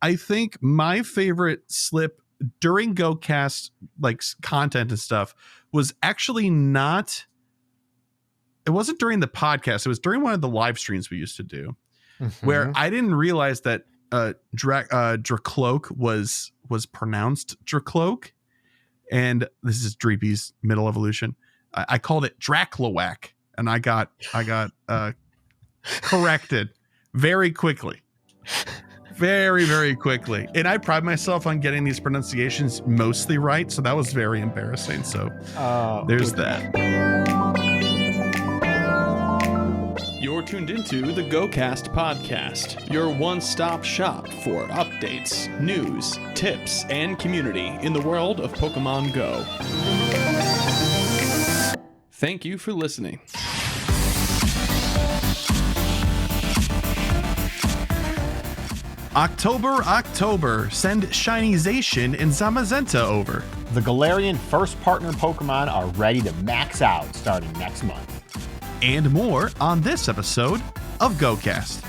I think my favorite slip during GoCast, like content and stuff, was actually not. It wasn't during the podcast. It was during one of the live streams we used to do, where I didn't realize that Dracloak was pronounced Dracloak, and this is Dreepy's middle evolution. I called it Dracloak, and I got corrected very quickly. Very, very quickly. And I pride myself on getting these pronunciations mostly right, so that was very embarrassing. So there's that. You're tuned into the GoCast podcast, your one-stop shop for updates, news, tips, and community in the world of Pokemon Go. Thank you for listening. October, send Shiny Zacian and Zamazenta over. The Galarian first partner Pokemon are ready to max out starting next month. And more on this episode of GoCast.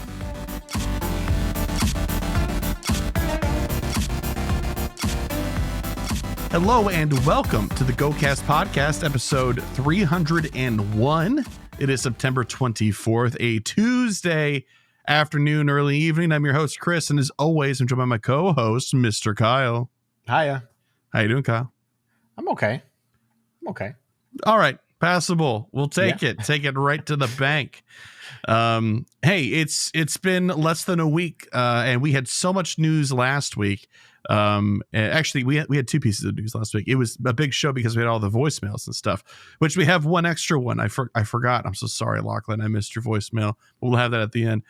Hello and welcome to the GoCast podcast, episode 301. It is September 24th, a Tuesday afternoon, early evening. I'm your host, Chris, and as always, I'm joined by my co-host, Mr. Kyle. Hiya. How you doing, Kyle? I'm okay. All right. Passable. We'll take it. Take it right to the bank. Hey, it's been less than a week, and we had so much news last week. Actually, we had two pieces of news last week. It was a big show because we had all the voicemails and stuff, which we have one extra one. I forgot. I'm so sorry, Lachlan. I missed your voicemail. We'll have that at the end.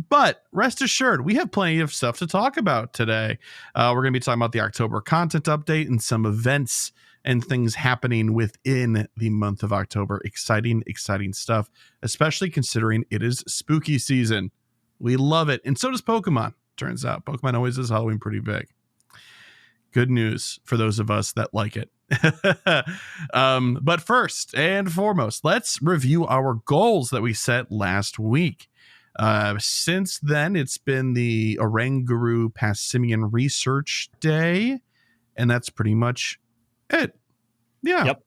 But rest assured, we have plenty of stuff to talk about today. We're going to be talking about the October content update and some events and things happening within the month of October. Exciting stuff, especially considering it is spooky season. We love it. And so does Pokemon. Turns out Pokemon always does Halloween pretty big. Good news for those of us that like it. But first and foremost, let's review our goals that we set last week. Since then, it's been the Oranguru Passimian Research Day, and that's pretty much it. Yeah. Yep.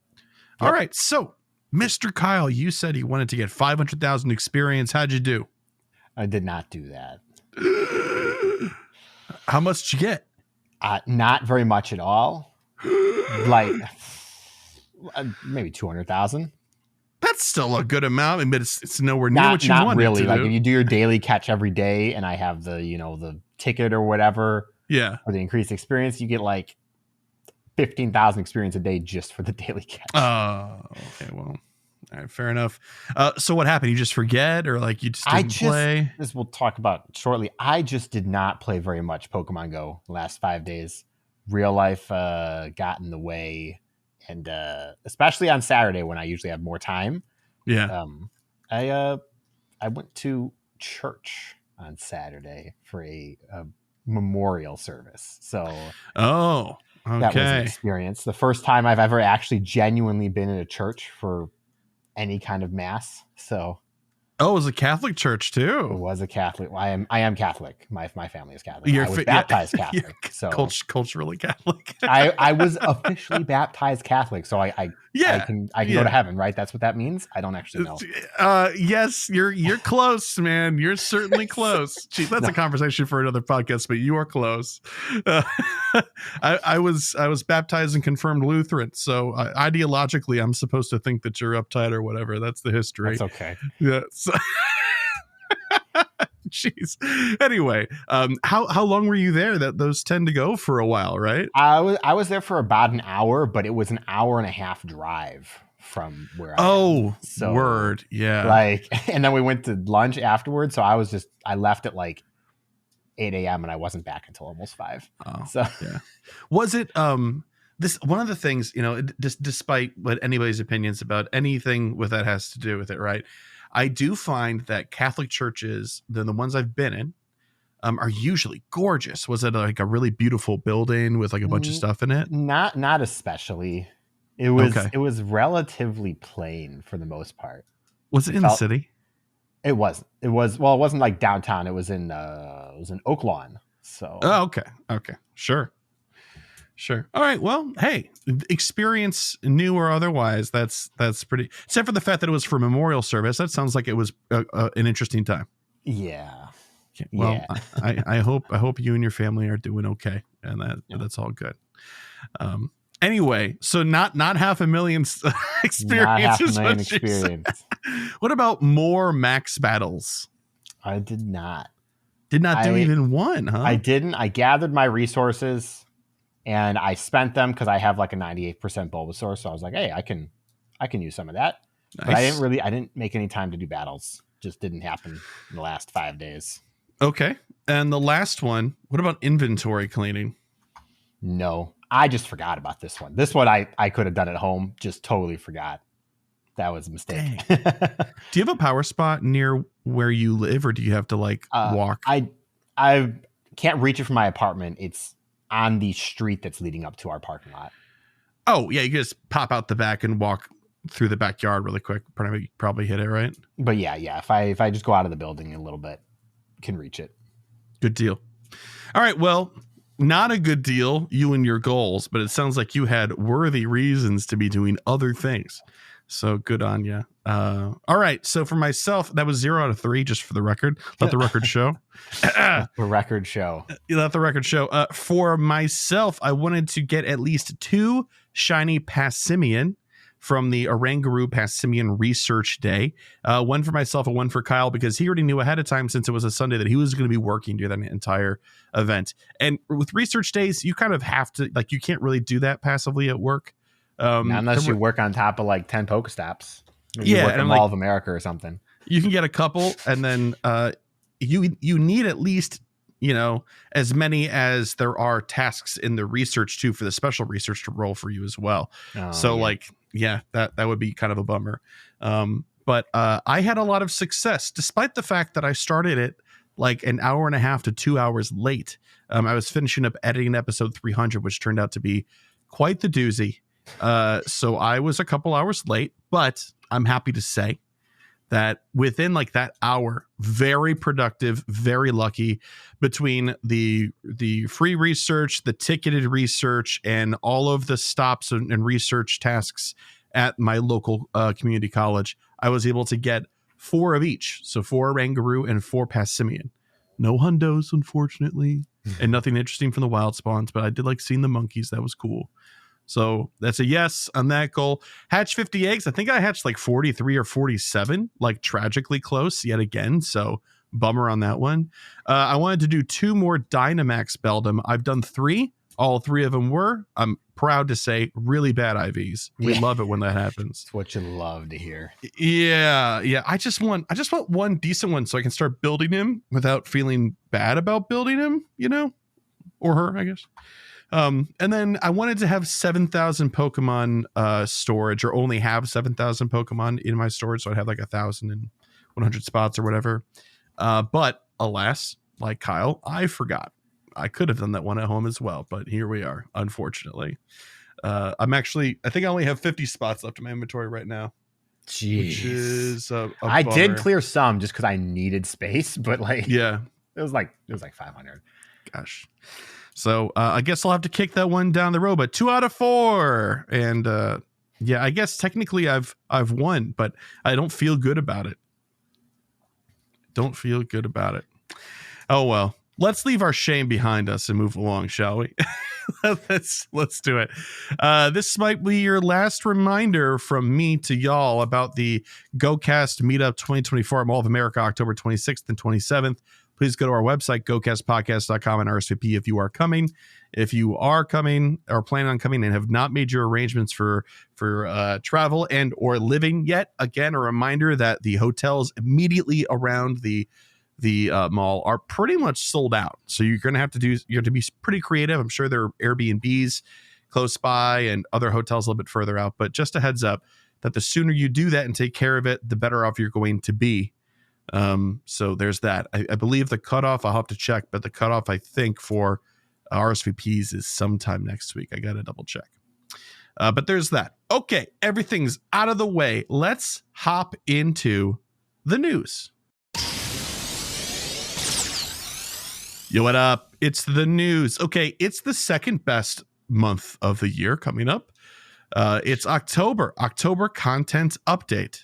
All right. So, Mr. Kyle, you said you wanted to get 500,000 experience. How'd you do? I did not do that. How much did you get? Not very much at all. Like maybe 200,000. That's still a good amount. I mean, but it's nowhere near what you not wanted really. to Like do. if you do your daily catch every day, and I have the ticket or whatever. Yeah. For the increased experience, you get like 15,000 experience a day just for the daily catch. Oh, okay. Well, all right, fair enough. So what happened? You just forget, or like you just didn't play? This we'll talk about shortly. I just did not play very much Pokemon Go the last 5 days. Real life got in the way, and especially on Saturday when I usually have more time. Yeah. I went to church on Saturday for a memorial service. So Okay. that was an experience. The first time I've ever actually genuinely been in a church for any kind of mass. So It was a Catholic church it too. was a Catholic. I am Catholic. My family is Catholic. You're I was baptized Catholic. So Culturally Catholic. I was officially baptized Catholic. So I can go to heaven, right? That's what that means. I don't actually know. Yes, you're close, man. You're certainly close. Gee, that's a conversation for another podcast, but you are close. I was baptized and confirmed Lutheran, so ideologically, I'm supposed to think that you're uptight or whatever. That's the history. That's okay. Yeah. So jeez. Anyway, how long were you there? Those tend to go for a while, right? I was there for about an hour, but it was an hour and a half drive from where I am. So, word. Yeah. Like, and then we went to lunch afterwards. So I left at like 8 a.m. and I wasn't back until almost 5. Oh, so yeah. Was it this one of the things, despite what anybody's opinions about anything with that has to do with it, right? I do find that Catholic churches, the ones I've been in, are usually gorgeous. Was it like a really beautiful building with like a bunch of stuff in it? Not especially. It was relatively plain for the most part. Was it in the city? It wasn't. It wasn't like downtown. It was in Oak Lawn. So okay. Sure. All right. Well, hey, experience new or otherwise. That's pretty. Except for the fact that it was for memorial service. That sounds like it was an interesting time. Yeah. Okay, well, yeah. I hope you and your family are doing okay, and that's all good. Anyway, so not 500,000 experiences. Not 500,000 experience. What about more max battles? I did not. Do even one, huh? I didn't. I gathered my resources and I spent them because I have like a 98% Bulbasaur. So I was like, hey, I can use some of that. Nice. But I didn't make any time to do battles. Just didn't happen in the last 5 days. Okay. And the last one, what about inventory cleaning? No, I just forgot about this one. This one I could have done at home. Just totally forgot. That was a mistake. Do you have a power spot near where you live, or do you have to walk? I can't reach it from my apartment. It's on the street that's leading up to our parking lot. Oh yeah, you can just pop out the back and walk through the backyard really quick. Probably hit it, right? But yeah. If I just go out of the building a little bit, can reach it. Good deal. All right. Well, not a good deal, you and your goals, but it sounds like you had worthy reasons to be doing other things. So good on you. All right. So for myself, that was 0 out of 3, just for the record. Let the record show. The record show. Let the record show. For myself, I wanted to get at least 2 shiny Passimian from the Oranguru Passimian Research Day. One for myself and one for Kyle, because he already knew ahead of time, since it was a Sunday, that he was going to be working during that entire event. And with research days, you kind of have to, you can't really do that passively at work. Unless you work on top of 10 Pokestops. You work in Mall of America or something. You can get a couple, and then you need at least, as many as there are tasks in the research too, for the special research to roll for you as well. That would be kind of a bummer. But I had a lot of success, despite the fact that I started it an hour and a half to 2 hours late. I was finishing up editing episode 300, which turned out to be quite the doozy. So I was a couple hours late, but I'm happy to say that within that hour, very productive, very lucky, between the free research, the ticketed research, and all of the stops and research tasks at my local community college, I was able to get 4 of each. So 4 Oranguru and 4 Passimian. No hundos, unfortunately, and nothing interesting from the wild spawns, but I did like seeing the monkeys. That was cool. So that's a yes on that goal. Hatch 50 eggs. I think I hatched 43 or 47, tragically close yet again. So bummer on that one. I wanted to do 2 more Dynamax Beldum. I've done 3. All 3 of them were, I'm proud to say, really bad IVs. We love it when that happens. It's what you love to hear. Yeah. I just want one decent one so I can start building him without feeling bad about building him, or her, I guess. And then I wanted to have 7,000 Pokemon storage, or only have 7,000 Pokemon in my storage, so I'd have 1,100 spots or whatever. But alas, like Kyle, I forgot. I could have done that one at home as well, but here we are, unfortunately. I think I only have 50 spots left in my inventory right now. Jeez. Which is I did clear some just because I needed space, but it was 500. Gosh. So I guess I'll have to kick that one down the road, but 2 out of 4. And I guess technically I've won, but I don't feel good about it. Oh, well, let's leave our shame behind us and move along, shall we? Let's do it. This might be your last reminder from me to y'all about the GOCast Meetup 2024 at Mall of America, October 26th and 27th. Please go to our website, GoCastPodcast.com, and RSVP if you are coming. If you are coming or planning on coming and have not made your arrangements for travel and or living yet, again, a reminder that the hotels immediately around the mall are pretty much sold out. So you have to be pretty creative. I'm sure there are Airbnbs close by and other hotels a little bit further out. But just a heads up that the sooner you do that and take care of it, the better off you're going to be. So there's that. I believe the cutoff, I'll have to check, but the cutoff, I think, for RSVPs is sometime next week. I got to double check. But there's that. Okay, everything's out of the way. Let's hop into the news. Yo, what up? It's the news. Okay, it's the second best month of the year coming up. It's October content update.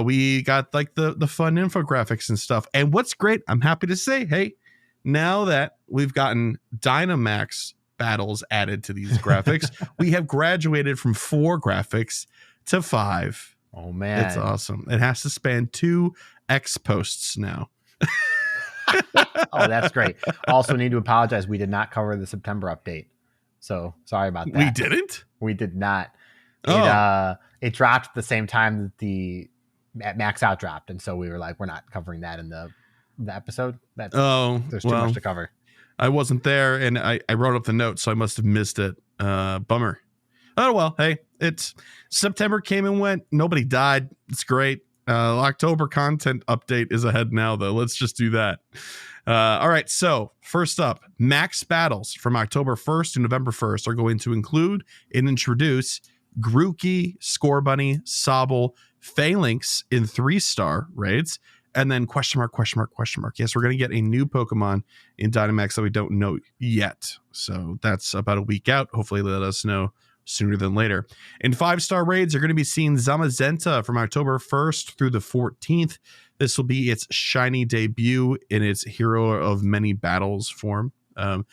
We got like the fun infographics and stuff. And what's great, I'm happy to say, hey, now that we've gotten Dynamax battles added to these graphics, we have graduated from 4 graphics to 5. Oh man, it's awesome. It has to span 2 X posts now. Oh, that's great. Also need to apologize. We did not cover the September update. So sorry about that. We didn't? We did not. Oh. It dropped at the same time that the Max Out dropped. And so we were like, we're not covering that in the episode. There's too much to cover. I wasn't there and I wrote up the notes, so I must have missed it. Bummer. Oh, well, hey, it's September came and went. Nobody died. It's great. October content update is ahead now, though. Let's just do that. All right. So first up, max battles from October 1st to November 1st are going to include and introduce Grookey, Scorbunny, Sobble, Phalanx in 3-star raids, and then question mark. Yes, we're going to get a new Pokemon in Dynamax that we don't know yet. So that's about a week out. Hopefully let us know sooner than later. In 5-star raids, you're going to be seeing Zamazenta from October 1st through the 14th. This will be its shiny debut in its Hero of Many Battles form. Then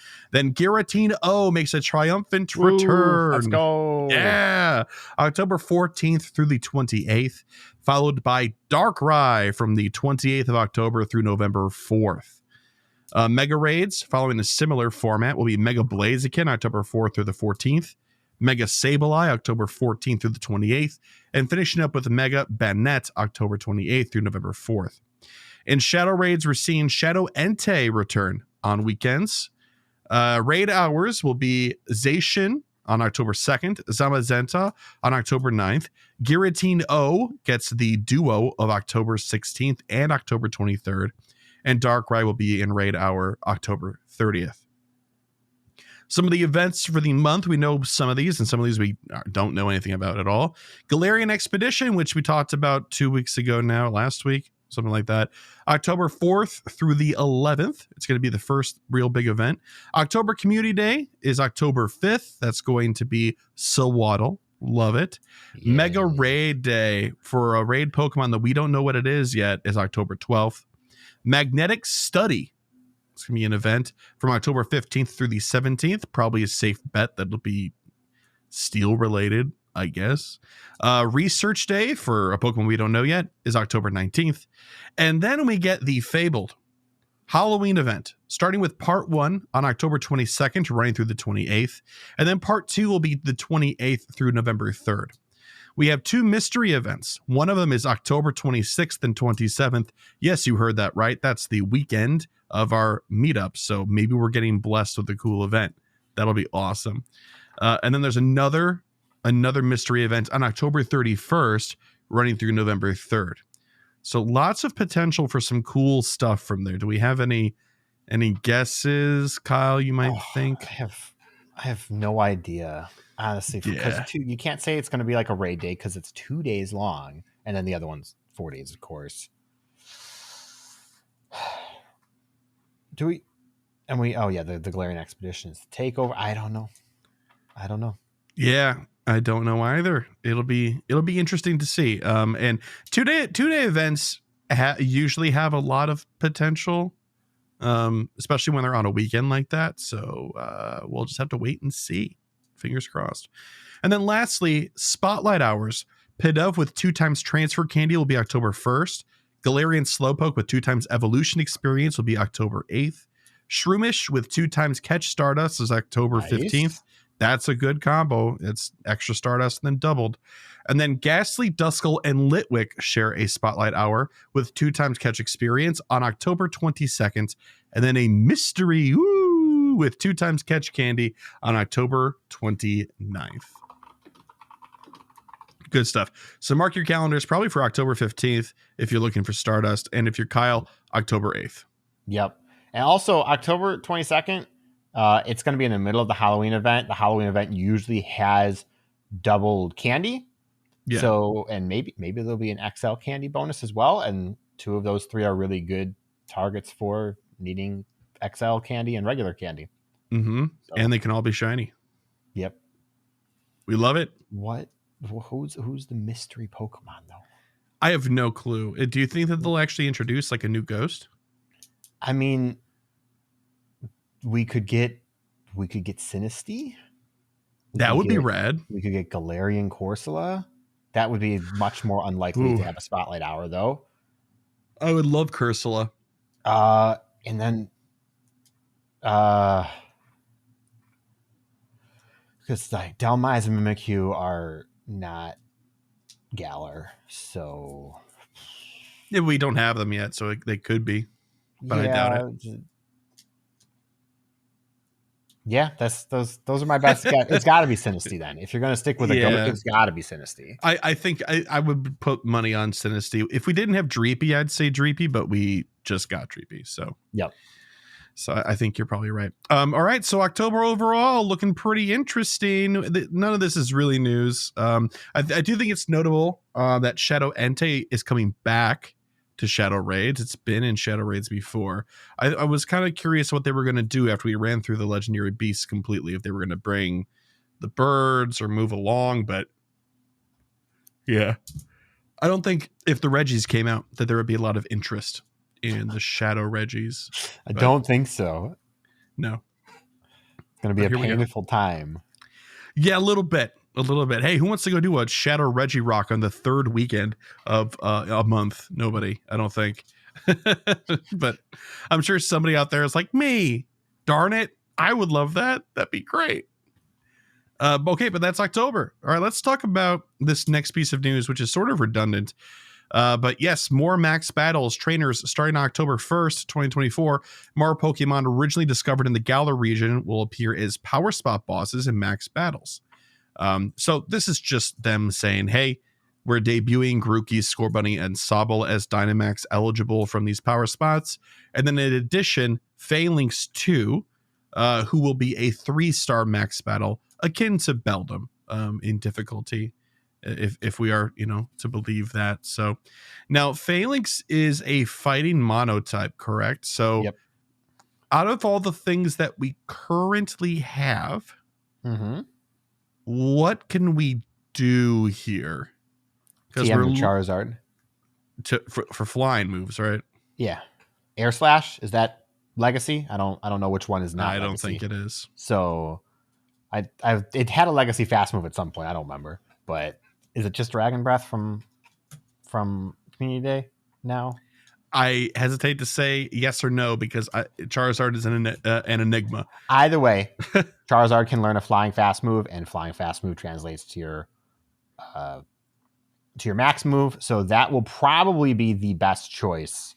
Giratina O makes a triumphant return. Let's go. Yeah. October 14th through the 28th, followed by Darkrai from the 28th of October through November 4th. Mega raids following a similar format will be Mega Blaziken October 4th through the 14th. Mega Sableye, October 14th through the 28th, and finishing up with Mega Banette, October 28th through November 4th. In Shadow Raids, we're seeing Shadow Entei return on weekends. Raid hours will be Zacian on October 2nd, Zamazenta on October 9th. Giratina O gets the duo of October 16th and October 23rd, and Darkrai will be in raid hour October 30th. Some of the events for the month, we know some of these, and some of these we don't know anything about at all. Galarian Expedition, which we talked about 2 weeks ago now, last week, something like that. October 4th through the 11th. It's going to be the first real big event. October Community Day is October 5th. That's going to be Sawaddle. Love it. Yeah. Mega Raid Day for a raid Pokemon that we don't know what it is yet is October 12th. Magnetic Study. It's going to be an event from October 15th through the 17th. Probably a safe bet that it'll be steel related, I guess. Research Day for a Pokemon we don't know yet is October 19th. And then we get the fabled Halloween event, starting with part 1 on October 22nd, running through the 28th. And then part 2 will be the 28th through November 3rd. We have 2 mystery events. One of them is October 26th and 27th. Yes, you heard that right. That's the weekend of our meetup. So maybe we're getting blessed with a cool event. That'll be awesome. And then there's another mystery event on October 31st, running through November 3rd. So lots of potential for some cool stuff from there. Do we have any guesses, Kyle, you might think? I have no idea. Honestly, because you can't say it's going to be like a raid day because it's 2 days long, and then the other one's 4 days, of course. Do we? And we? Oh yeah, the Galarian Expeditions takeover. I don't know. Yeah, I don't know either. It'll be interesting to see. And two-day events usually have a lot of potential, especially when they're on a weekend like that. So we'll just have to wait and see. Fingers crossed. And then lastly, Spotlight Hours. Pidove with 2 times transfer candy will be October 1st. Galarian Slowpoke with 2 times evolution experience will be October 8th. Shroomish with 2 times catch Stardust is October 15th. That's a good combo. It's extra Stardust and then doubled. And then Ghastly, Duskull, and Litwick share a Spotlight Hour with 2 times catch experience on October 22nd. And then a mystery with 2 times catch candy on October 29th. Good stuff. So mark your calendars probably for October 15th if you're looking for Stardust. And if you're Kyle, October 8th. Yep. And also October 22nd, it's going to be in the middle of the Halloween event. The Halloween event usually has doubled candy. Yeah. So, and maybe there'll be an XL candy bonus as well. And 2 of those 3 are really good targets for needing XL candy and regular candy. Mm-hmm. So, and they can all be shiny. Yep. We love it. Who's the mystery Pokemon though? I have no clue. Do you think that they'll actually introduce like a new ghost? I mean, we could get Sinistea. That would be rad. We could get Galarian Corsola. That would be much more unlikely to have a spotlight hour, though. I would love Cursula. And then, because like Dhelmise and Mimikyu are not Galar, so Yeah, we don't have them yet, so they could be, but I doubt it. Yeah, those are my best guess. It's got to be Sinistea then. If you're going to stick with a goat, it's got to be Sinistea. I think I would put money on Sinistea. If we didn't have Dreepy, I'd say Dreepy, but we just got Dreepy, so yep. So I think you're probably right. All right, so October overall looking pretty interesting. None of this is really news. I do think it's notable that Shadow Entei is coming back to Shadow Raids. It's been in Shadow Raids before. I was kind of curious what they were going to do after we ran through the legendary beasts completely, if they were going to bring the birds or move along, but yeah, I don't think if the Reggies came out that there would be a lot of interest in the Shadow Reggies. I don't think so. No. It's going to be a painful time. Yeah, a little bit. Hey, who wants to go do a Shadow Reggie Rock on the third weekend of a month? Nobody, I don't think. But I'm sure somebody out there is like, me. Darn it. I would love that. That'd be great. Okay, but that's October. All right, let's talk about this next piece of news, which is sort of redundant. But yes, more max battles trainers starting October 1st, 2024. More Pokemon originally discovered in the Galar region will appear as power spot bosses in max battles. So this is just them saying, hey, we're debuting Grookey, Scorbunny, and Sobble as Dynamax eligible from these power spots. And then in addition, Phalanx 2, who will be a 3-star max battle akin to Beldum in difficulty, if we are, to believe that. So now Phalanx is a fighting monotype, correct? So yep. Out of all the things that we currently have, what can we do here? Because we're Charizard for flying moves, right? Yeah. Air Slash, is that Legacy? I don't know which one is not. I don't Legacy. think it is. So it had a Legacy fast move at some point. I don't remember, but is it just Dragon Breath from Community Day now? I hesitate to say yes or no because Charizard is an enigma. Either way, Charizard can learn a flying fast move, and flying fast move translates to your max move. So that will probably be the best choice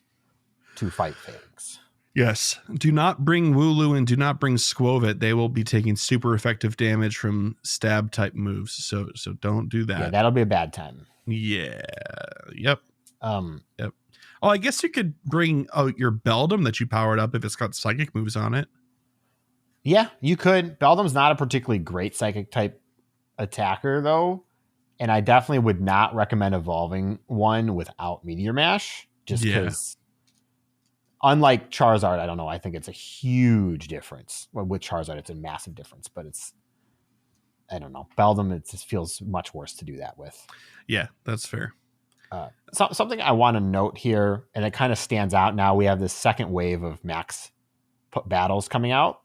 to fight Phalanx. Yes. Do not bring Wooloo and do not bring Squovit. They will be taking super effective damage from stab type moves. So don't do that. Yeah, that'll be a bad time. Yeah. Yep. Yep. Oh, I guess you could bring your Beldum that you powered up if it's got psychic moves on it. Yeah, you could. Beldum's not a particularly great psychic type attacker, though. And I definitely would not recommend evolving one without Meteor Mash. Just because, unlike Charizard, I don't know, I think it's a huge difference. Well, with Charizard, it's a massive difference. But I don't know. Beldum, it just feels much worse to do that with. Yeah, that's fair. Something I want to note here, and it kind of stands out now, we have this second wave of max battles coming out.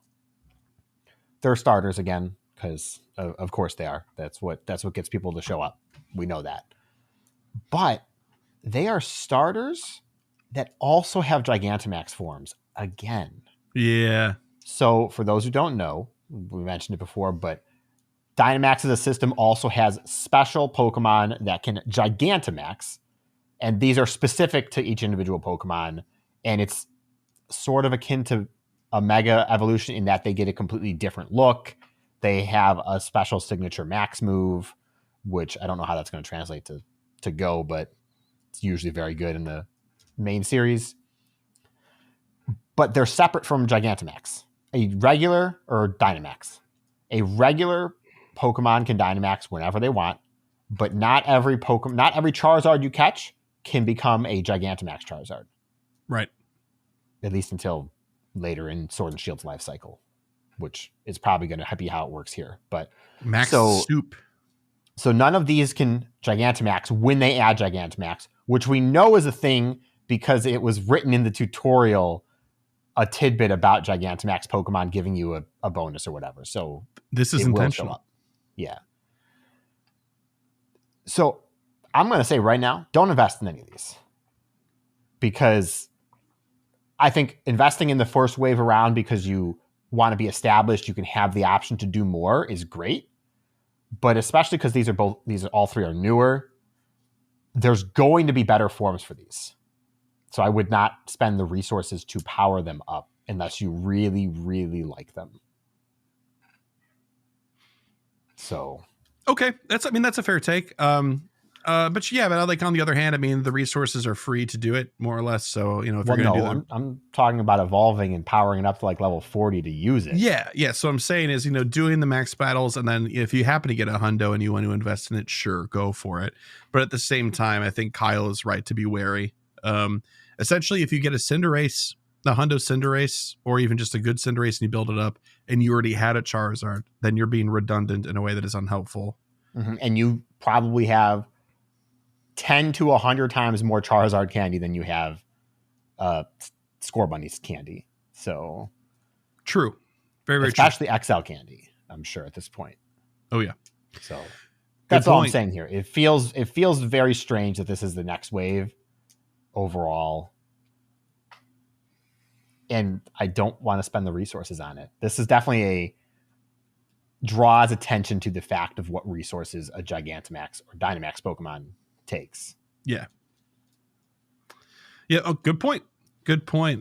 They're starters again, because of course they are. That's what gets people to show up. We know that. But they are starters that also have Gigantamax forms again. Yeah. So for those who don't know, we mentioned it before, but Dynamax as a system also has special Pokemon that can Gigantamax, and these are specific to each individual Pokemon, and it's sort of akin to a Mega Evolution in that they get a completely different look. They have a special signature max move, which I don't know how that's going to translate to Go, but it's usually very good in the main series. But they're separate from Gigantamax, a regular or Dynamax. A regular Pokemon can Dynamax whenever they want, but not every Charizard you catch can become a Gigantamax Charizard. Right. At least until later in Sword and Shield's life cycle, which is probably going to be how it works here. But Max Soup. So none of these can Gigantamax when they add Gigantamax, which we know is a thing because it was written in the tutorial, a tidbit about Gigantamax Pokemon giving you a bonus or whatever. So this is intentional. Yeah. So I'm going to say right now, don't invest in any of these, because I think investing in the first wave around because you want to be established, you can have the option to do more is great. But especially because these are all three are newer, there's going to be better forms for these. So I would not spend the resources to power them up unless you really, really like them. So, okay, that's a fair take. But like on the other hand, I mean, the resources are free to do it more or less. So, if you're going to do them, I'm talking about evolving and powering it up to like level 40 to use it. Yeah. So I'm saying is, doing the max battles, and then if you happen to get a hundo and you want to invest in it, sure, go for it. But at the same time, I think Kyle is right to be wary. Essentially, if you get a Cinderace, the hundo Cinderace, or even just a good Cinderace, and you build it up, and you already had a Charizard, then you're being redundant in a way that is unhelpful. Mm-hmm. And you probably have 10 to 100 times more Charizard candy than you have Score Bunny's candy. So true. Very, very especially true. XL candy, I'm sure at this point. Oh yeah. So that's all I'm saying here. It feels very strange that this is the next wave overall. And I don't want to spend the resources on it. This is definitely draws attention to the fact of what resources a Gigantamax or Dynamax Pokemon takes. Yeah. Oh, good point.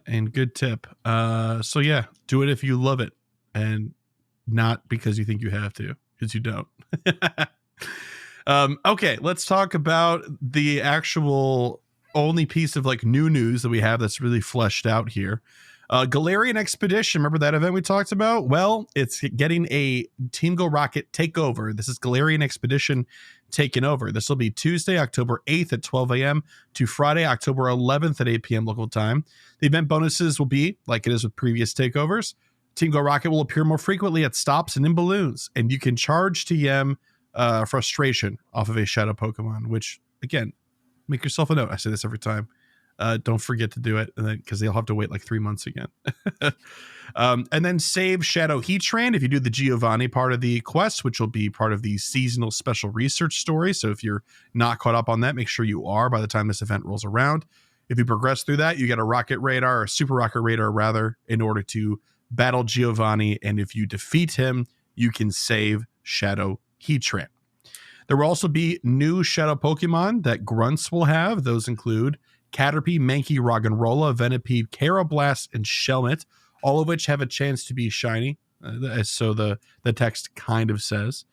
And good tip. So yeah, do it if you love it and not because you think you have to, because you don't. Okay, let's talk about the actual only piece of like new news that we have that's really fleshed out here. Galarian Expedition, remember that event we talked about? Well, it's getting a Team Go Rocket takeover. This is Galarian Expedition taking over. This will be Tuesday, October 8th at 12 a.m. to Friday, October 11th at 8 p.m. local time. The event bonuses will be, like it is with previous takeovers, Team Go Rocket will appear more frequently at stops and in balloons, and you can charge TM Frustration off of a Shadow Pokemon, which, again, make yourself a note. I say this every time. Don't forget to do it, because they'll have to wait like 3 months again. And then save Shadow Heatran if you do the Giovanni part of the quest, which will be part of the seasonal special research story. So if you're not caught up on that, make sure you are by the time this event rolls around. If you progress through that, you get a Rocket Radar, or Super Rocket Radar rather, in order to battle Giovanni. And if you defeat him, you can save Shadow Heatran. There will also be new Shadow Pokemon that Grunts will have. Those include Caterpie, Mankey, Roggenrola, Venipede, Karrablast, and Shelmet, all of which have a chance to be shiny. So the text kind of says.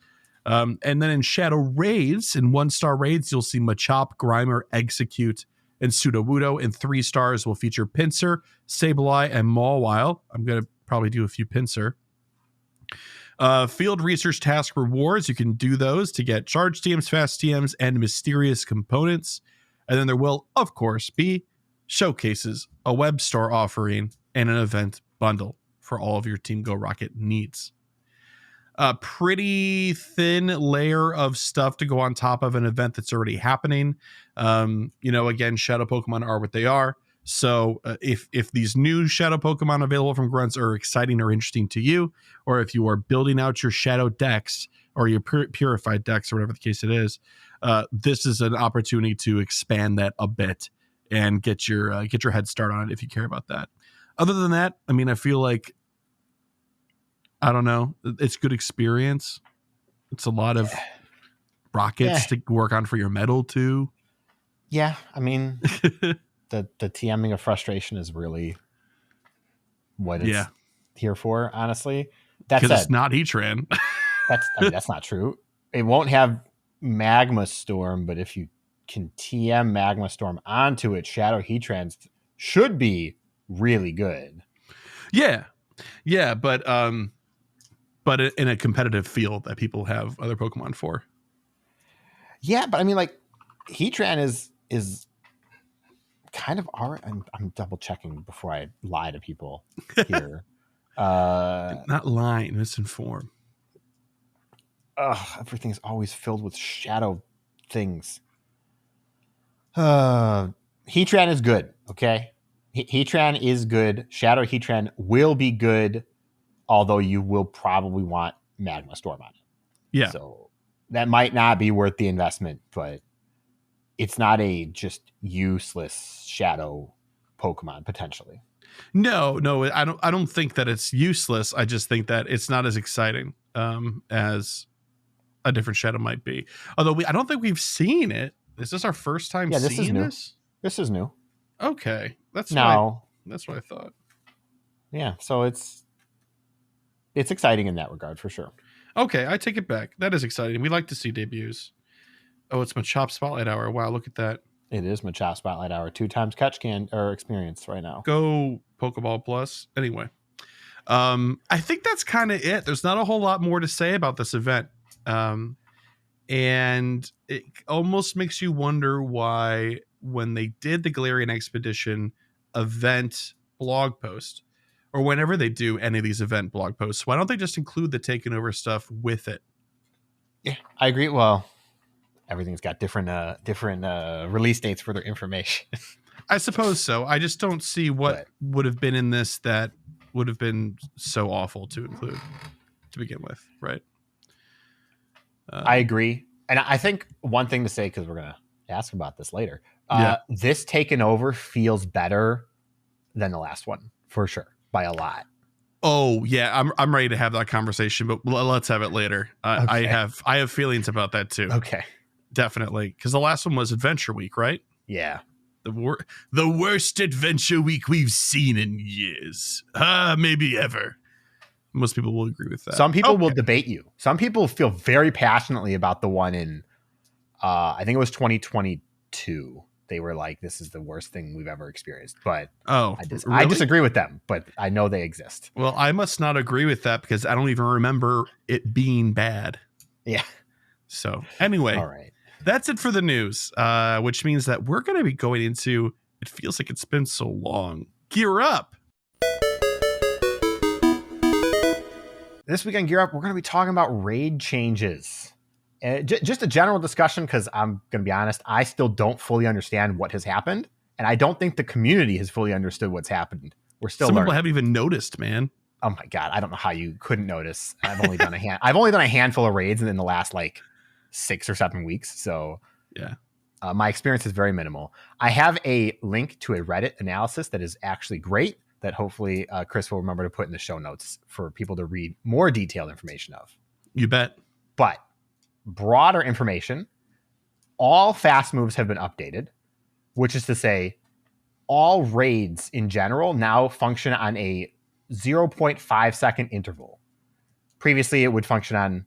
And then in Shadow Raids, in 1-star raids, you'll see Machop, Grimer, Execute, and Sudowoodo. In 3 stars will feature Pinsir, Sableye, and Mawile. I'm going to probably do a few Pinsir. Field Research Task rewards, you can do those to get Charge TMs, Fast TMs, and Mysterious Components. And then there will, of course, be showcases, a web store offering, and an event bundle for all of your Team Go Rocket needs. A pretty thin layer of stuff to go on top of an event that's already happening. Again, Shadow Pokemon are what they are. So if these new Shadow Pokemon available from Grunts are exciting or interesting to you, or if you are building out your Shadow Dex or your Purified Dex or whatever the case it is, this is an opportunity to expand that a bit and get your head start on it if you care about that. Other than that, I mean, I feel like, I don't know, it's good experience. It's a lot of rockets to work on for your metal too. Yeah, I mean, the TMing of Frustration is really what it's here for, honestly. Because it's not Heatran. That's not true. It won't have Magma Storm, but if you can TM Magma Storm onto it, Shadow Heatrans should be really good. Yeah, but in a competitive field that people have other Pokemon for. Yeah, but I mean, like, Heatran is kind of are. I'm double checking before I lie to people here. Not lying, misinform. Everything's always filled with shadow things. Heatran is good, okay? Heatran is good. Shadow Heatran will be good, although you will probably want Magma Storm on it. Yeah. So that might not be worth the investment, but it's not a just useless shadow Pokemon potentially. No, I don't think that it's useless. I just think that it's not as exciting as a different shadow might be. Although I don't think we've seen it. Is this our first time seeing this? This is new. Okay. That's what I thought. Yeah, so it's exciting in that regard for sure. Okay, I take it back. That is exciting. We like to see debuts. Oh, it's Machop Spotlight Hour. Wow, look at that. It is Machop Spotlight Hour. 2 times catch can or experience right now. Go Pokeball Plus. Anyway, I think that's kind of it. There's not a whole lot more to say about this event. And it almost makes you wonder why, when they did the Galarian Expedition event blog post, or whenever they do any of these event blog posts, why don't they just include the taken over stuff with it? Yeah, I agree. Well, everything's got different release dates for their information. I suppose so. I just don't see what would have been in this that would have been so awful to include to begin with, right? I agree. And I think one thing to say, because we're going to ask about this later, this taken over feels better than the last one, for sure, by a lot. Oh, yeah, I'm ready to have that conversation, but let's have it later. Okay. I have feelings about that too. Okay. Definitely, because the last one was Adventure Week, right? Yeah. The worst Adventure Week we've seen in years. Maybe ever. Most people will agree with that. Some people will debate you. Some people feel very passionately about the one in, I think it was 2022. They were like, this is the worst thing we've ever experienced. But I disagree with them, but I know they exist. Well, I must not agree with that because I don't even remember it being bad. Yeah. So anyway, all right. That's it for the news, which means that we're going to be going into, it feels like it's been so long. Gear up. This week on Gear Up, we're going to be talking about raid changes. Just a general discussion, because I'm going to be honest, I still don't fully understand what has happened, and I don't think the community has fully understood what's happened. We're still learning. People haven't even noticed, man. Oh my God, I don't know how you couldn't notice. I've only done a handful of raids in the last 6 or 7 weeks, so yeah. My experience is very minimal. I have a link to a Reddit analysis that is actually great, that hopefully Chris will remember to put in the show notes for people to read more detailed information of. You bet. But broader information, all fast moves have been updated, which is to say all raids in general now function on a 0.5 second interval. Previously, it would function on,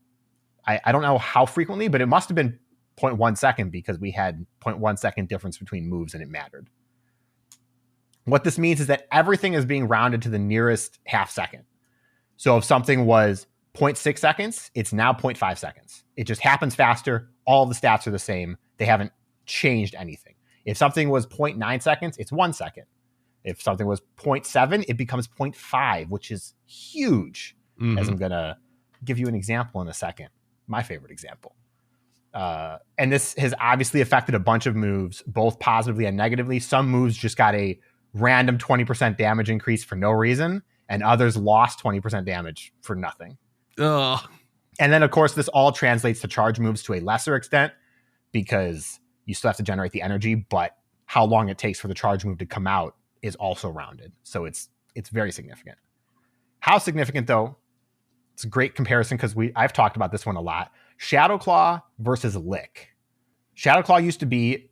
I don't know how frequently, but it must have been 0.1 second because we had 0.1 second difference between moves and it mattered. What this means is that everything is being rounded to the nearest half second. So if something was 0.6 seconds, it's now 0.5 seconds. It just happens faster. All the stats are the same. They haven't changed anything. If something was 0.9 seconds, it's 1 second. If something was 0.7, it becomes 0.5, which is huge. Mm-hmm. As I'm going to give you an example in a second. My favorite example. And this has obviously affected a bunch of moves, both positively and negatively. Some moves just got a random 20% damage increase for no reason, and others lost 20% damage for nothing. Ugh. And then, of course, this all translates to charge moves to a lesser extent because you still have to generate the energy, but how long it takes for the charge move to come out is also rounded. So it's very significant. How significant, though? It's a great comparison because I've talked about this one a lot. Shadow Claw versus Lick. Shadow Claw used to be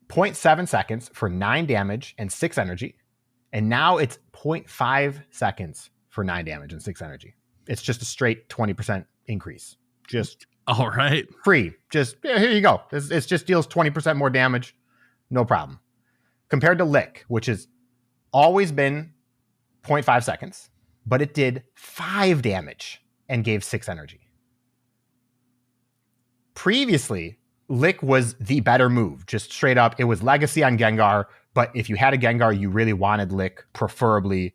0.7 seconds for 9 damage and 6 energy. And now it's 0.5 seconds for 9 damage and 6 energy. It's just a straight 20% increase. Just all right. Free. Just here you go. It just deals 20% more damage. No problem. Compared to Lick, which has always been 0.5 seconds, but it did 5 damage and gave 6 energy. Previously, Lick was the better move. Just straight up, it was Legacy on Gengar, But if you had a Gengar, you really wanted Lick, preferably.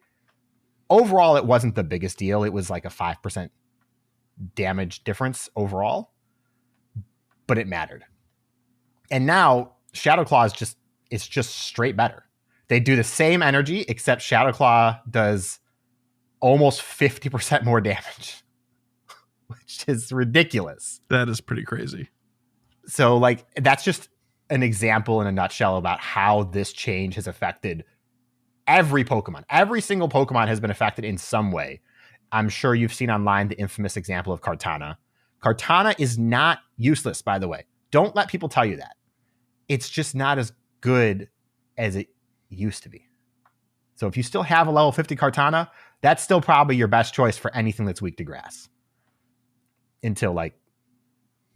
Overall, it wasn't the biggest deal. It was like a 5% damage difference overall, but it mattered. And now Shadow Claw it's just straight better. They do the same energy, except Shadow Claw does almost 50% more damage, which is ridiculous. That is pretty crazy. So, like, that's just an example in a nutshell about how this change has affected every Pokemon. Every single Pokemon has been affected in some way. I'm sure you've seen online the infamous example of Kartana. Kartana is not useless, by the way. Don't let people tell you that. It's just not as good as it used to be. So if you still have a level 50 Kartana, that's still probably your best choice for anything that's weak to grass. Until, like,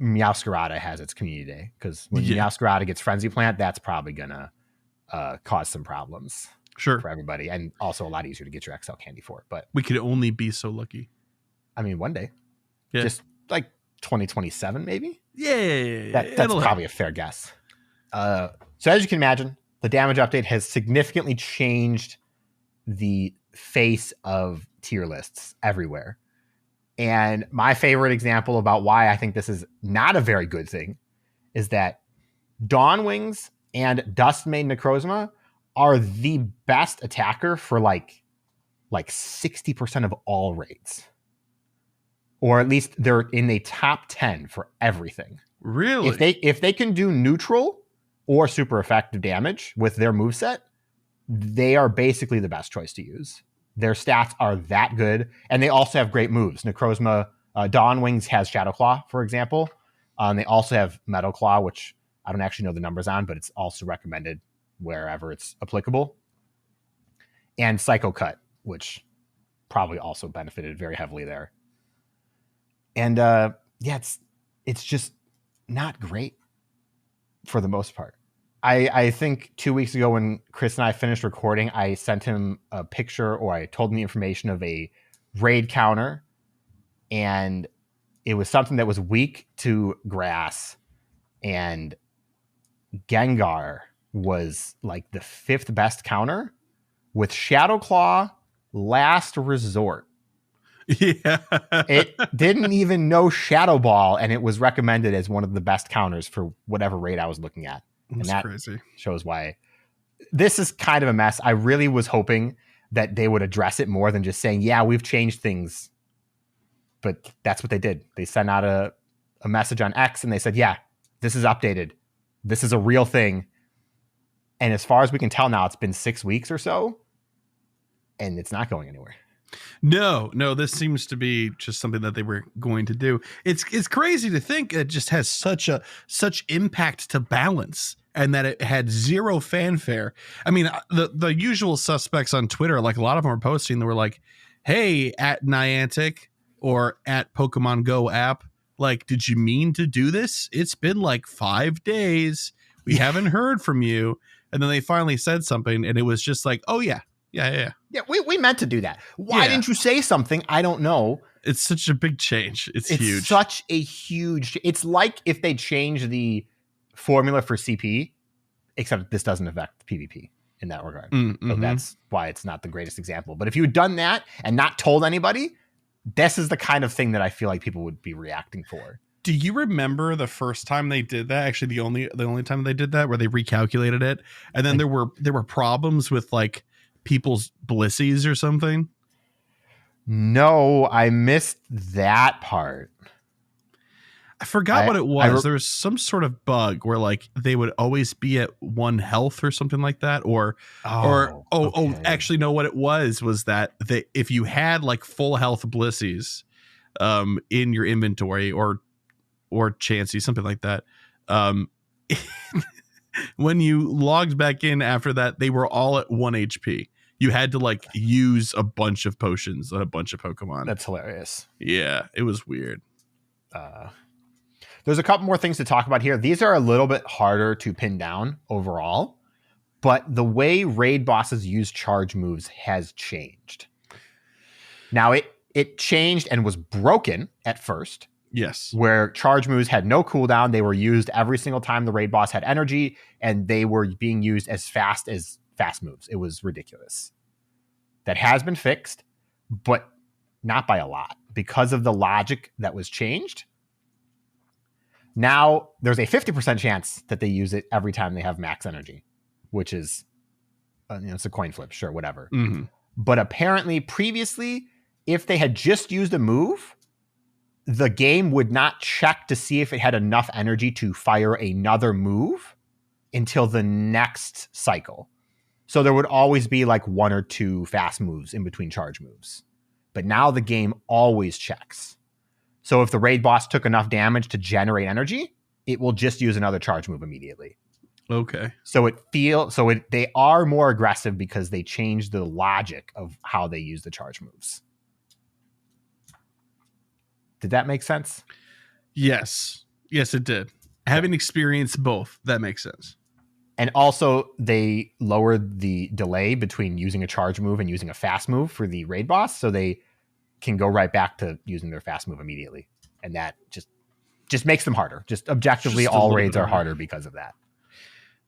Meowscarada has its community day. Because when Meowscarada gets Frenzy Plant, that's probably going to cause some problems. Sure. For everybody, and also a lot easier to get your XL candy for. But we could only be so lucky. I mean, one day. Yeah. Just like 2027, maybe? Yeah. That's probably a fair guess. So as you can imagine, the damage update has significantly changed the face of tier lists everywhere. And my favorite example about why I think this is not a very good thing is that Dawn Wings and Duskmane Necrozma are the best attacker for like 60% of all raids. Or at least they're in the top 10 for everything. Really? If they can do neutral or super effective damage with their moveset, they are basically the best choice to use. Their stats are that good, and they also have great moves. Necrozma, Dawn Wings has Shadow Claw, for example. They also have Metal Claw, which I don't actually know the numbers on, but it's also recommended wherever it's applicable. And Psycho Cut, which probably also benefited very heavily there. And it's just not great for the most part. I think 2 weeks ago when Chris and I finished recording, I sent him a picture, or I told him the information of a raid counter, and it was something that was weak to grass, and Gengar was like the 5th best counter with Shadow Claw last resort. Yeah. It didn't even know Shadow Ball, and it was recommended as one of the best counters for whatever raid I was looking at. And that crazy. Shows why this is kind of a mess. I really was hoping that they would address it more than just saying, yeah, we've changed things. But that's what they did. They sent out a message on X and they said, yeah, this is updated. This is a real thing. And as far as we can tell now, it's been 6 weeks or so, and it's not going anywhere. No, this seems to be just something that they were going to do. It's crazy to think it just has such impact to balance, and that it had zero fanfare. I mean, the usual suspects on Twitter, like a lot of them are posting, they were like, hey, at Niantic or at Pokemon Go app, like, did you mean to do this? It's been like 5 days. We haven't heard from you. And then they finally said something, and it was just like, oh, yeah. Yeah, we meant to do that. Why didn't you say something? I don't know. It's such a big change. It's huge. Such a huge. It's like if they change the formula for CP, except this doesn't affect PvP in that regard. So that's why it's not the greatest example. But if you had done that and not told anybody, this is the kind of thing that I feel like people would be reacting for. Do you remember the first time they did that? Actually, the only time they did that, where they recalculated it, and then there were problems with like people's blissies or something? No, I missed that part. I forgot what it was. There was some sort of bug where like they would always be at 1 health or something like that. Actually, no, what it was that if you had like full health blissies in your inventory or Chansey, something like that, when you logged back in after that, they were all at 1 HP. You had to like use a bunch of potions on a bunch of Pokemon. That's hilarious. Yeah, it was weird. There's a couple more things to talk about here. These are a little bit harder to pin down overall, but the way raid bosses use charge moves has changed. Now it changed and was broken at first. Yes. Where charge moves had no cooldown. They were used every single time the raid boss had energy, and they were being used as fast moves. It was ridiculous. That has been fixed, but not by a lot because of the logic that was changed. Now there's a 50% chance that they use it every time they have max energy, which is, it's a coin flip, sure, whatever. Mm-hmm. But apparently previously, if they had just used a move, the game would not check to see if it had enough energy to fire another move until the next cycle. So there would always be like 1 or 2 fast moves in between charge moves. But now the game always checks. So if the raid boss took enough damage to generate energy, it will just use another charge move immediately. Okay. So they are more aggressive because they changed the logic of how they use the charge moves. Did that make sense? Yes. Yes, it did. Having experienced both, that makes sense. And also, they lowered the delay between using a charge move and using a fast move for the raid boss, so they can go right back to using their fast move immediately. And that just makes them harder. Just objectively, all raids are harder because of that.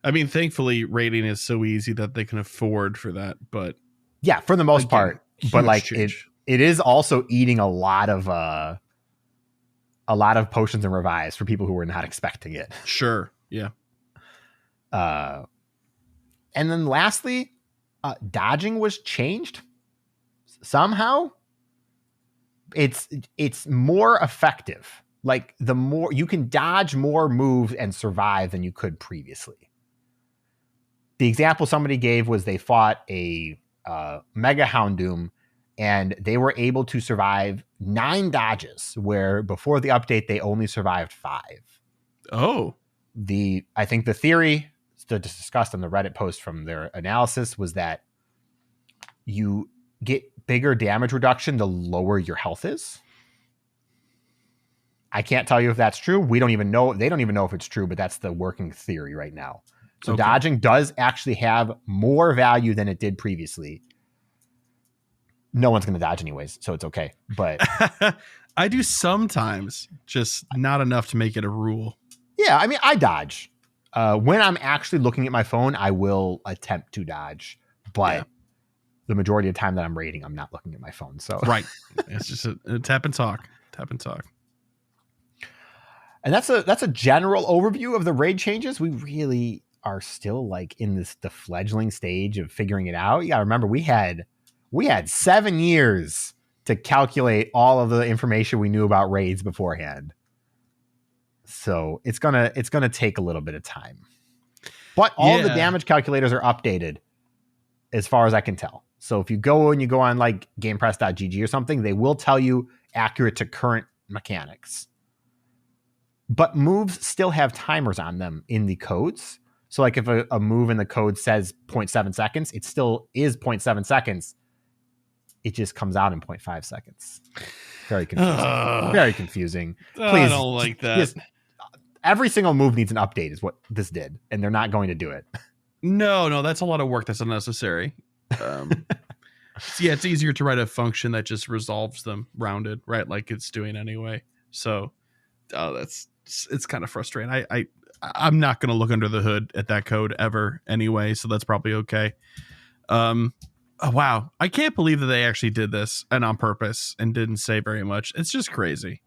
I mean, thankfully, raiding is so easy that they can afford for that. But yeah, for the most part. But like change. it is also eating a lot of potions and revives for people who were not expecting it. Sure. Yeah. And then lastly, dodging was changed somehow. It's more effective. Like the more you can dodge more moves and survive than you could previously. The example somebody gave was they fought a Mega Houndoom and they were able to survive 9 dodges, where before the update they only survived 5. Oh. I think the theory discussed on the Reddit post from their analysis was that you get bigger damage reduction the lower your health is. I can't tell you if that's true. We don't even know. They don't even know if it's true, but that's the working theory right now. So dodging does actually have more value than it did previously. No one's going to dodge anyways, so it's okay. But I do sometimes, just not enough to make it a rule. Yeah, I mean, I dodge. When I'm actually looking at my phone, I will attempt to dodge. But the majority of the time that I'm raiding, I'm not looking at my phone. So right. It's just a tap and talk. Tap and talk. And that's a general overview of the raid changes. We really are still like in the fledgling stage of figuring it out. You got to remember, we had 7 years to calculate all of the information we knew about raids beforehand. So it's gonna take a little bit of time. But all the damage calculators are updated as far as I can tell. So if you go on like gamepress.gg or something, they will tell you accurate to current mechanics. But moves still have timers on them in the codes. So like if a move in the code says 0.7 seconds, it still is 0.7 seconds. It just comes out in 0.5 seconds. Very confusing. Very confusing. Please, I don't like that. Every single move needs an update is what this did, and they're not going to do it. No, that's a lot of work that's unnecessary. It's easier to write a function that just resolves them rounded, right? Like it's doing anyway. So it's kind of frustrating. I'm not going to look under the hood at that code ever anyway, so that's probably okay. Oh, wow. I can't believe that they actually did this and on purpose and didn't say very much. It's just crazy.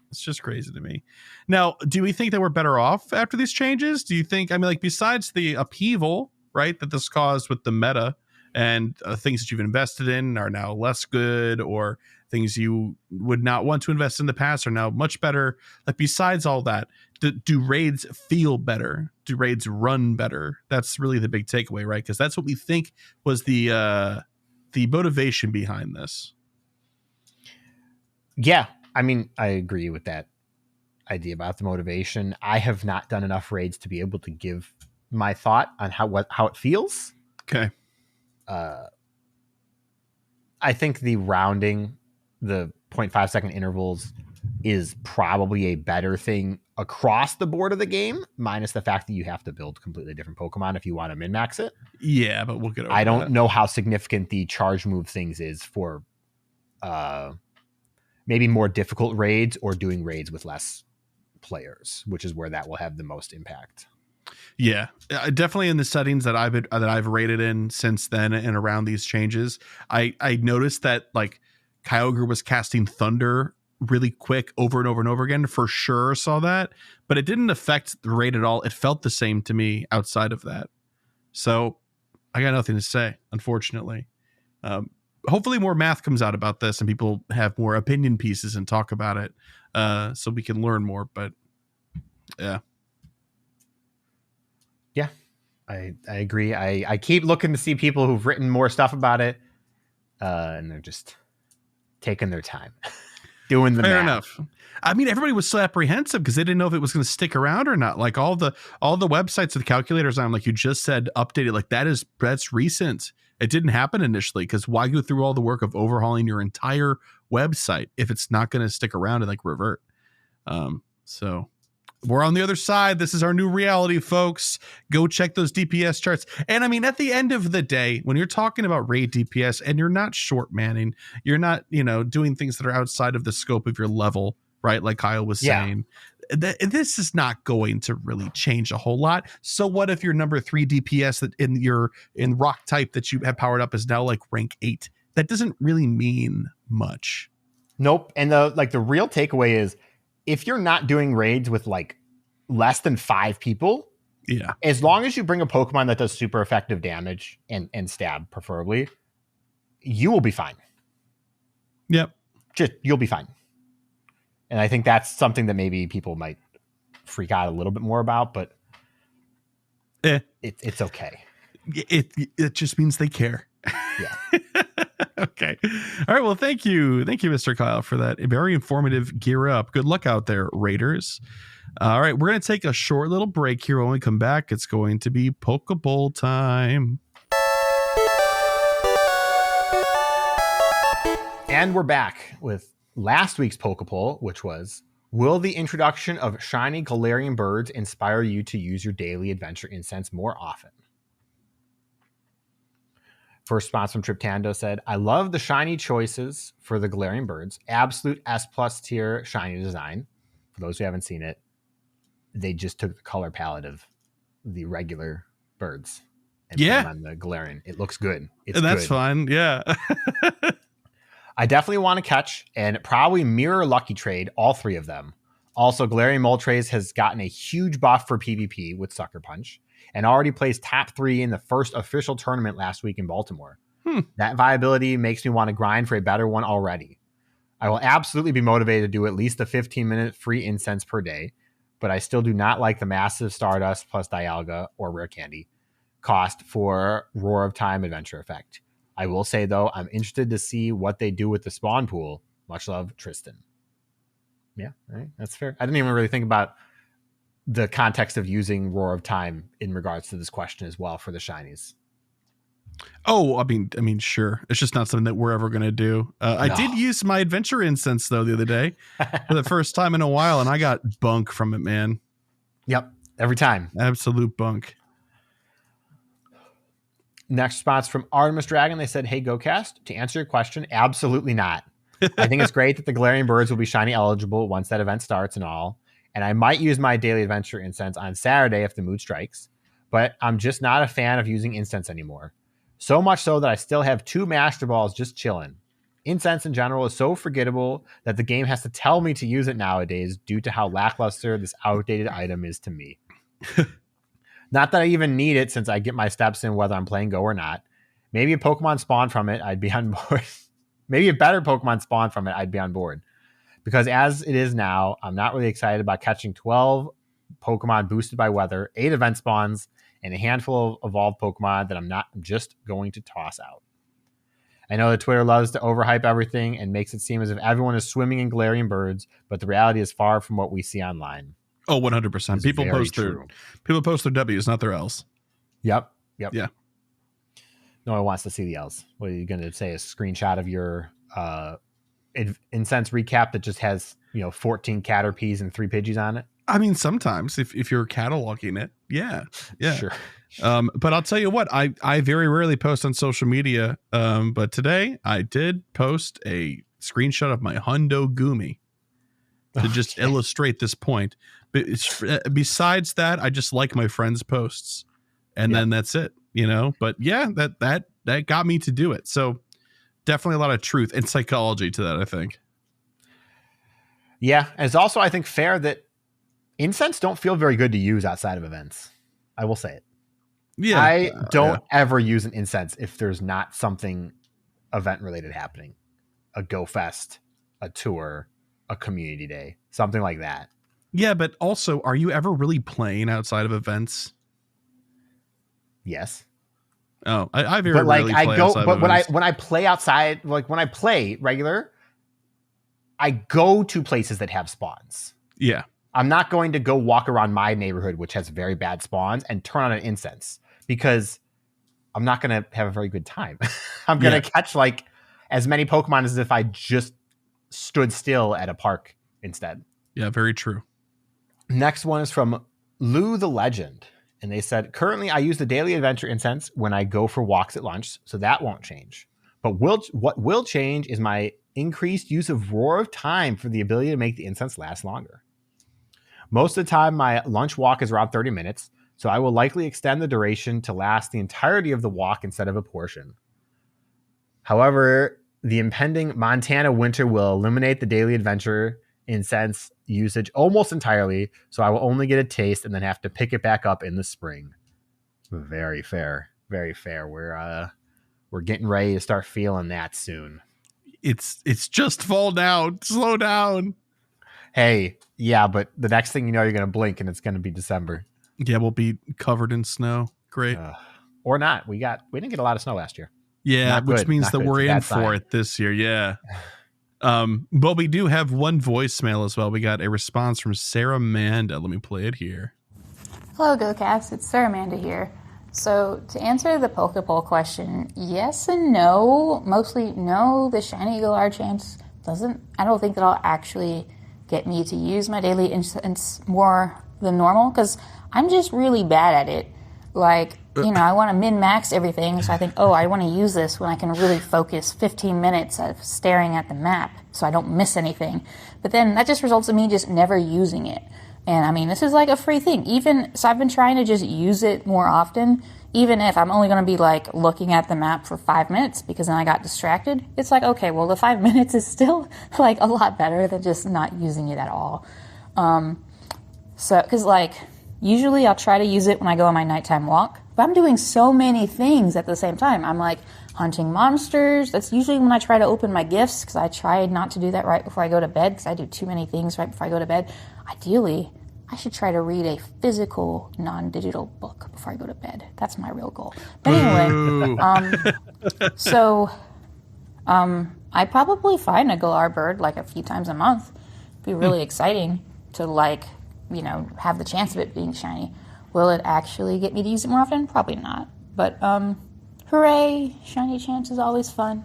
It's just crazy to me. Now, do we think that we're better off after these changes? Do you think, I mean, like besides the upheaval, right, that this caused with the meta and things that you've invested in are now less good, or things you would not want to invest in the past are now much better? Like besides all that, do raids feel better? Do raids run better? That's really the big takeaway, right? Because that's what we think was the motivation behind this. Yeah, I mean, I agree with that idea about the motivation. I have not done enough raids to be able to give my thought on how it feels. Okay. I think the rounding, the 0.5 second intervals, is probably a better thing across the board of the game, minus the fact that you have to build completely different Pokemon if you want to min-max it. Yeah, but we'll get over I don't know how significant the charge move things is for maybe more difficult raids or doing raids with less players, which is where that will have the most impact. Yeah, definitely in the settings that I've rated in since then and around these changes, I noticed that like Kyogre was casting Thunder really quick over and over and over again. For sure saw that, but it didn't affect the raid at all. It felt the same to me outside of that. So I got nothing to say, unfortunately. Hopefully more math comes out about this and people have more opinion pieces and talk about it so we can learn more. But yeah. Yeah, I agree. I keep looking to see people who've written more stuff about it, and they're just taking their time doing the Fair math. enough. I mean, everybody was so apprehensive because they didn't know if it was going to stick around or not. Like all the websites with calculators on, like you just said, updated. Like that's recent. It didn't happen initially because why go through all the work of overhauling your entire website if it's not going to stick around and like revert? So we're on the other side. This is our new reality, folks. Go check those DPS charts. And I mean, at the end of the day, when you're talking about raid DPS and you're not short manning, you're not, doing things that are outside of the scope of your level, right? Like Kyle was saying, this is not going to really change a whole lot. So what if your number 3 DPS that in rock type that you have powered up is now like rank 8? That doesn't really mean much. Nope. And the real takeaway is, if you're not doing raids with like less than 5 people, as long as you bring a Pokemon that does super effective damage and stab preferably, you will be fine. Yep. You'll be fine. And I think that's something that maybe people might freak out a little bit more about, but it's okay. It just means they care. Yeah. Okay. All right. Well, thank you, Mr. Kyle, for that very informative gear up. Good luck out there, Raiders. All right. We're going to take a short little break here. When we come back, it's going to be PokéPoll time. And we're back with last week's PokéPoll, which was, will the introduction of shiny Galarian birds inspire you to use your daily adventure incense more often? First response from Triptando said, I love the shiny choices for the Galarian birds. Absolute S+ tier shiny design. For those who haven't seen it, they just took the color palette of the regular birds and put them on the Galarian. It looks good. That's fun. Yeah. I definitely want to catch and probably mirror Lucky Trade all 3 of them. Also, Galarian Moltres has gotten a huge buff for PvP with Sucker Punch and already placed top 3 in the first official tournament last week in Baltimore. That viability makes me want to grind for a better one already. I will absolutely be motivated to do at least a 15-minute free incense per day, but I still do not like the massive Stardust plus Dialga or Rare Candy cost for Roar of Time adventure effect. I will say, though, I'm interested to see what they do with the spawn pool. Much love, Tristan. Yeah, right. That's fair. I didn't even really think about the context of using Roar of Time in regards to this question as well for the shinies. Oh, I mean, sure. It's just not something that we're ever going to do. No. I did use my adventure incense though the other day for the first time in a while, and I got bunk from it, man. Yep, every time. Absolute bunk. Next response from Artemis Dragon. They said, hey, GOCast, to answer your question, absolutely not. I think it's great that the Galarian birds will be shiny eligible once that event starts and all. And I might use my daily adventure incense on Saturday if the mood strikes, but I'm just not a fan of using incense anymore. So much so that I still have 2 Master Balls just chilling. Incense in general is so forgettable that the game has to tell me to use it nowadays due to how lackluster this outdated item is to me. Not that I even need it since I get my steps in whether I'm playing Go or not. Maybe a Pokemon spawn from it, I'd be on board. Maybe a better Pokemon spawn from it, I'd be on board. Because as it is now, I'm not really excited about catching 12 Pokemon boosted by weather, 8 event spawns, and a handful of evolved Pokemon that I'm just going to toss out. I know that Twitter loves to overhype everything and makes it seem as if everyone is swimming in Galarian birds, but the reality is far from what we see online. Oh, 100%. People post their W's, not their L's. Yep. Yeah. No one wants to see the L's. What are you going to say? A screenshot of your incense recap that just has 14 Caterpies and 3 Pidgeys on it? I mean, sometimes if you're cataloging it, yeah. Sure. But I'll tell you what, I very rarely post on social media. But today I did post a screenshot of my Hundo Gumi to just illustrate this point. But besides that, I just like my friends' posts, and then that's it, you know. But yeah, that got me to do it. So definitely a lot of truth and psychology to that, I think. Yeah, and it's also, I think, fair that incense don't feel very good to use outside of events. I will say it. Yeah, I don't ever use an incense if there's not something event related happening. A Go Fest, a tour, a community day, something like that. Yeah, but also, are you ever really playing outside of events? Yes. Oh, I very rarely play outside of events. when I play outside, like when I play regular, I go to places that have spawns. Yeah. I'm not going to go walk around my neighborhood, which has very bad spawns, and turn on an incense because I'm not going to have a very good time. I'm going to catch like as many Pokemon as if I just stood still at a park instead. Yeah, very true. Next one is from Lou the Legend. And they said, currently I use the daily adventure incense when I go for walks at lunch, so that won't change. But what will change is my increased use of Roar of Time for the ability to make the incense last longer. Most of the time, my lunch walk is around 30 minutes, so I will likely extend the duration to last the entirety of the walk instead of a portion. However, the impending Montana winter will eliminate the daily adventure incense usage almost entirely, so I will only get a taste and then have to pick it back up in the spring. Very fair. Very fair. We're getting ready to start feeling that soon. It's just fall down. Slow down. Hey, yeah, but the next thing you know, you're going to blink and it's going to be December. Yeah, we'll be covered in snow. Great. Or not. We didn't get a lot of snow last year. Yeah, Not which good. means Not that good. we're It's a in bad for sign. it this year. Yeah. But we do have one voicemail as well. We got a response from Sarah Manda. Let me play it here. Hello, GOCast. It's Sarah Amanda here. So, to answer the PokéPoll question, yes and no. Mostly no. The shiny Galar chance I don't think that'll actually get me to use my daily incense more than normal, because I'm just really bad at it. Like, I want to min-max everything, so I think, I want to use this when I can really focus 15 minutes of staring at the map so I don't miss anything. But then that just results in me just never using it. And I mean, this is like a free thing. So I've been trying to just use it more often, even if I'm only going to be like looking at the map for 5 minutes because then I got distracted. It's like, okay, well, the 5 minutes is still like a lot better than just not using it at all. Because like usually I'll try to use it when I go on my nighttime walk, but I'm doing so many things at the same time. I'm like hunting monsters. That's usually when I try to open my gifts, because I try not to do that right before I go to bed, because I do too many things right before I go to bed. Ideally, I should try to read a physical, non-digital book before I go to bed. That's my real goal. But anyway, I probably find a Galar bird like a few times a month. It'd be really exciting to have the chance of it being shiny. Will it actually get me to use it more often? Probably not. But hooray, shiny chance is always fun.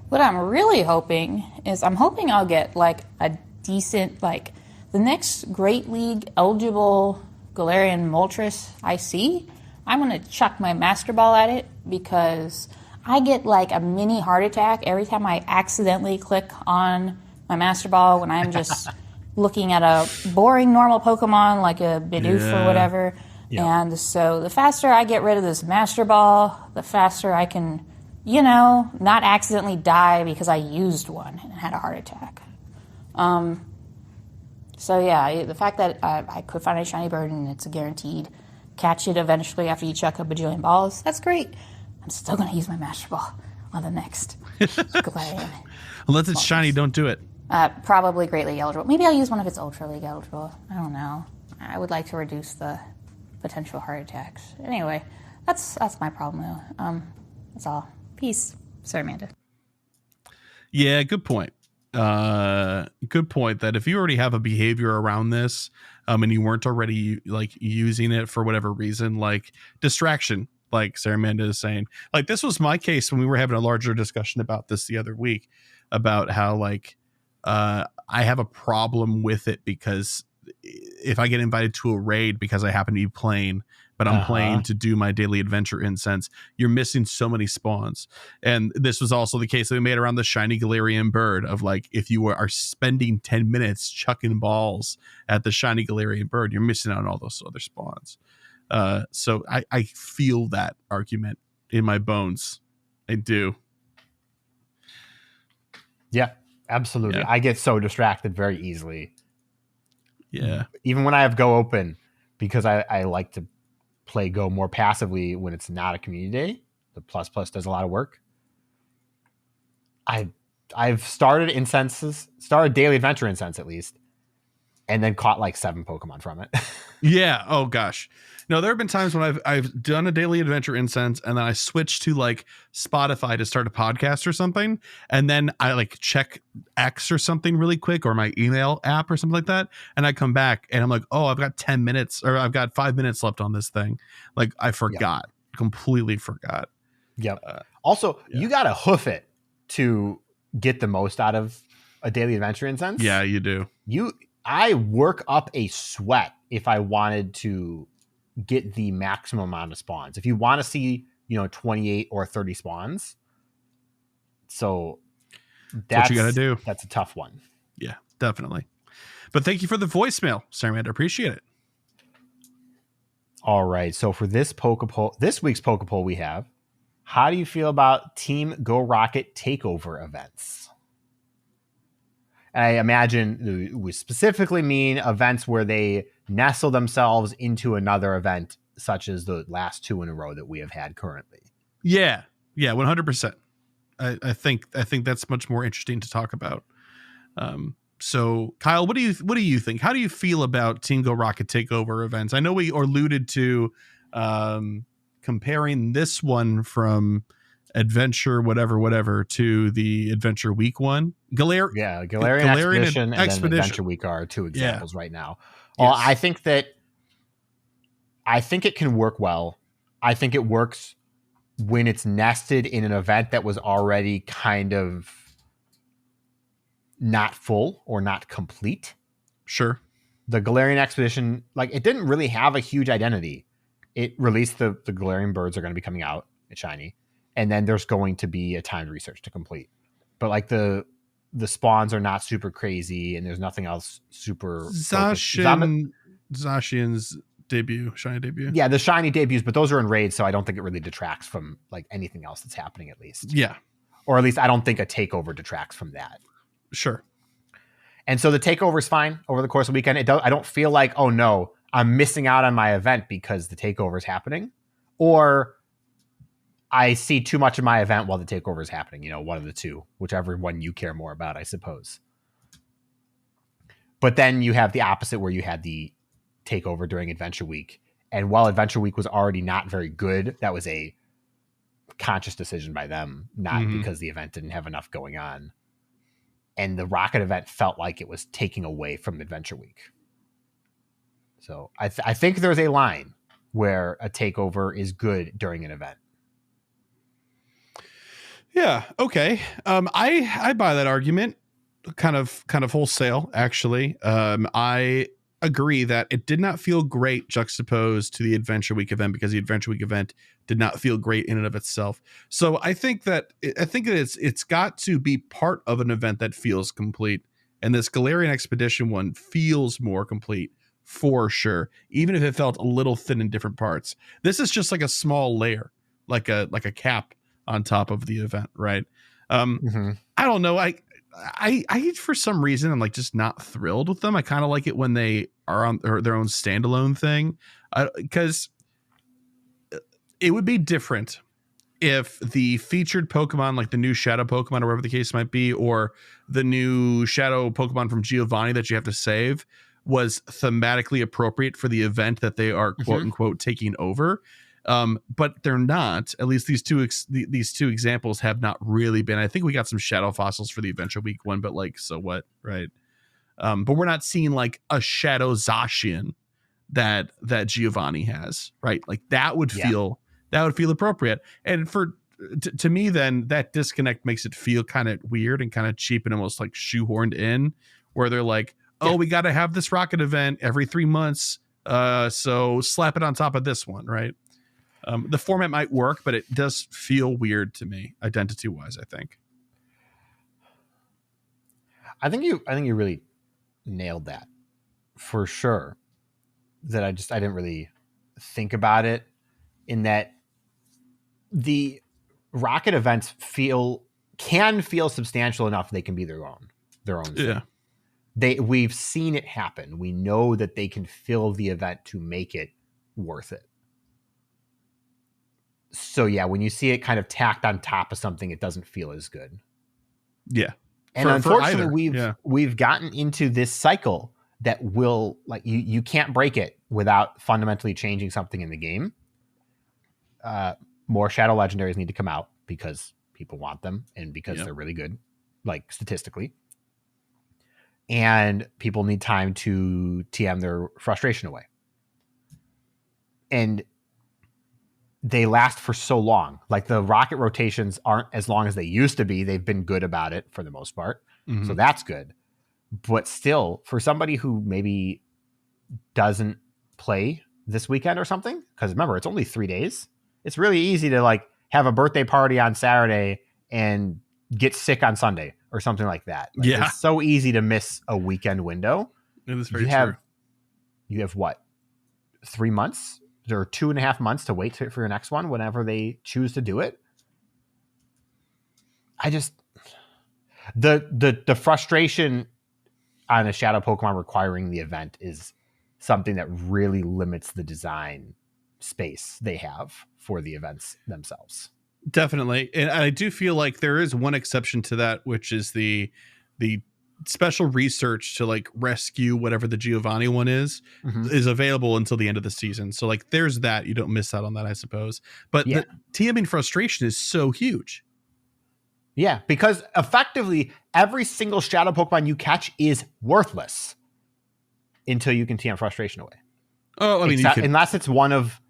What I'm really hoping is I'll get like a decent, like the next Great League eligible Galarian Moltres I see, I'm going to chuck my Master Ball at it, because I get like a mini heart attack every time I accidentally click on my Master Ball when I'm just looking at a boring normal Pokemon like a Bidoof or whatever. Yeah. And so the faster I get rid of this Master Ball, the faster I can, not accidentally die because I used one and had a heart attack. So yeah, the fact that I could find a shiny bird and it's a guaranteed catch it eventually after you chuck a bajillion balls, that's great. I'm still going to use my Master Ball on the next Galarian. Unless it's shiny, don't do it. Probably Great League eligible. Maybe I'll use one if it's Ultra League eligible. I don't know. I would like to reduce the potential heart attacks. Anyway, that's my problem though. That's all. Peace. Sorry, Amanda. Yeah, good point. Good point that if you already have a behavior around this, and you weren't already like using it for whatever reason, like distraction, like Sarah Amanda is saying, like this was my case when we were having a larger discussion about this the other week, about how like I have a problem with it because if I get invited to a raid because I happen to be playing but I'm playing to do my daily adventure incense, you're missing so many spawns. And this was also the case that we made around the shiny Galarian bird of like, if you are spending 10 minutes chucking balls at the shiny Galarian bird, you're missing out on all those other spawns. So I feel that argument in my bones. I do. Yeah, absolutely. Yeah. I get so distracted very easily. Yeah. Even when I have Go open, because I like to play Go more passively when it's not a community day. The plus does a lot of work. I've started daily adventure incense at least, and then caught like 7 Pokemon from it. Yeah. Oh gosh. No, there have been times when I've done a daily adventure incense and then I switched to like Spotify to start a podcast or something. And then I like check X or something really quick, or my email app or something like that. And I come back and I'm like, oh, I've got 10 minutes or I've got 5 minutes left on this thing. Like I forgot, completely forgot. Yep. Also, you got to hoof it to get the most out of a daily adventure incense. Yeah, you do. I work up a sweat if I wanted to get the maximum amount of spawns. If you want to see, 28 or 30 spawns. So that's what you got to do. That's a tough one. Yeah, definitely. But thank you for the voicemail, Saramander. Appreciate it. All right. So for this week's PokéPoll we have, how do you feel about Team Go Rocket takeover events? I imagine we specifically mean events where they nestle themselves into another event, such as the last 2 in a row that we have had currently. Yeah, 100%. I think that's much more interesting to talk about. So, Kyle, what do you think? How do you feel about Team Go Rocket takeover events? I know we alluded to comparing this one from Adventure whatever to the Adventure Week one. Galarian Expedition and Adventure Week are 2 examples right now. Yes. I think it can work well. I think it works when it's nested in an event that was already kind of not full or not complete. Sure. The Galarian Expedition, like, it didn't really have a huge identity. It released the Galarian birds are going to be coming out at Shiny, and then there's going to be a timed research to complete. But like the spawns are not super crazy, and there's nothing else super. Zacian's shiny debut. Yeah, the shiny debuts, but those are in raids, so I don't think it really detracts from like anything else that's happening, at least. Yeah. Or at least I don't think a takeover detracts from that. Sure. And so the takeover is fine over the course of the weekend. I don't feel like, oh no, I'm missing out on my event because the takeover is happening, or I see too much of my event while the takeover is happening. One of the two, whichever one you care more about, I suppose. But then you have the opposite, where you had the takeover during Adventure Week, and while Adventure Week was already not very good, that was a conscious decision by them, not because the event didn't have enough going on. And the Rocket event felt like it was taking away from Adventure Week. So I think there's a line where a takeover is good during an event. Yeah. Okay. I buy that argument kind of wholesale, actually. I agree that it did not feel great juxtaposed to the Adventure Week event, because the Adventure Week event did not feel great in and of itself. So I think that it's got to be part of an event that feels complete. And this Galarian Expedition one feels more complete for sure, even if it felt a little thin in different parts. This is just like a small layer, like a cap on top of the event, right? I don't know. I for some reason I'm like just not thrilled with them. I kind of like it when they are on their own standalone thing, because it would be different if the featured Pokemon, like the new Shadow Pokemon or whatever the case might be, or the new Shadow Pokemon from Giovanni that you have to save, was thematically appropriate for the event that they are quote unquote taking over. But they're not. At least these two examples have not really been. I think we got some Shadow Fossils for the Adventure Week one, but like, so what, right? But we're not seeing like a Shadow Zacian that Giovanni has, right? Like that would feel appropriate. And to me, then that disconnect makes it feel kind of weird and kind of cheap and almost like shoehorned in, where they're like, oh, we got to have this Rocket event every 3 months So slap it on top of this one, right? The format might work, but it does feel weird to me, identity-wise, I think. I think you really nailed that for sure. That I didn't really think about it, in that the Rocket events can feel substantial enough they can be their own thing. We've seen it happen. We know that they can fill the event to make it worth it. So yeah, when you see it kind of tacked on top of something, it doesn't feel as good. Yeah. And unfortunately, we've gotten into this cycle that will, like, you can't break it without fundamentally changing something in the game. More Shadow Legendaries need to come out because people want them and because they're really good, like statistically. And people need time to TM their frustration away. And they last for so long. Like, the Rocket rotations aren't as long as they used to be. They've been good about it for the most part. Mm-hmm. So that's good. But still, for somebody who maybe doesn't play this weekend or something, because remember, it's only 3 days. It's really easy to, like, have a birthday party on Saturday and get sick on Sunday or something like that. Like, it's so easy to miss a weekend window. It is very true. You have what? 3 months or 2.5 months to wait for your next one whenever they choose to do it. The frustration on a Shadow Pokemon requiring the event is something that really limits the design space they have for the events themselves. Definitely. And I do feel like there is one exception to that, which is the special research to, like, rescue whatever the Giovanni one is available until the end of the season. So, like, there's that. You don't miss out on that, I suppose. But the TMing frustration is so huge. Yeah, because effectively every single Shadow Pokemon you catch is worthless until you can TM frustration away. Oh, I mean, unless it's one of,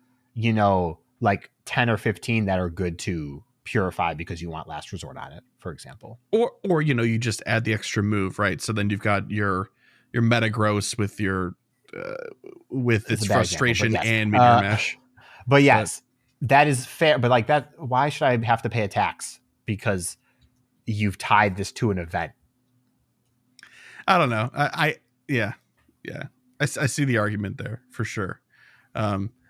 like 10 or 15 that are good to purify because you want last resort on it, for example. Or you just add the extra move, right? So then you've got your Metagross with your with its frustration and Meteor Mash. But yes, that is fair. But like that, why should I have to pay a tax because you've tied this to an event? I don't know. I see the argument there for sure.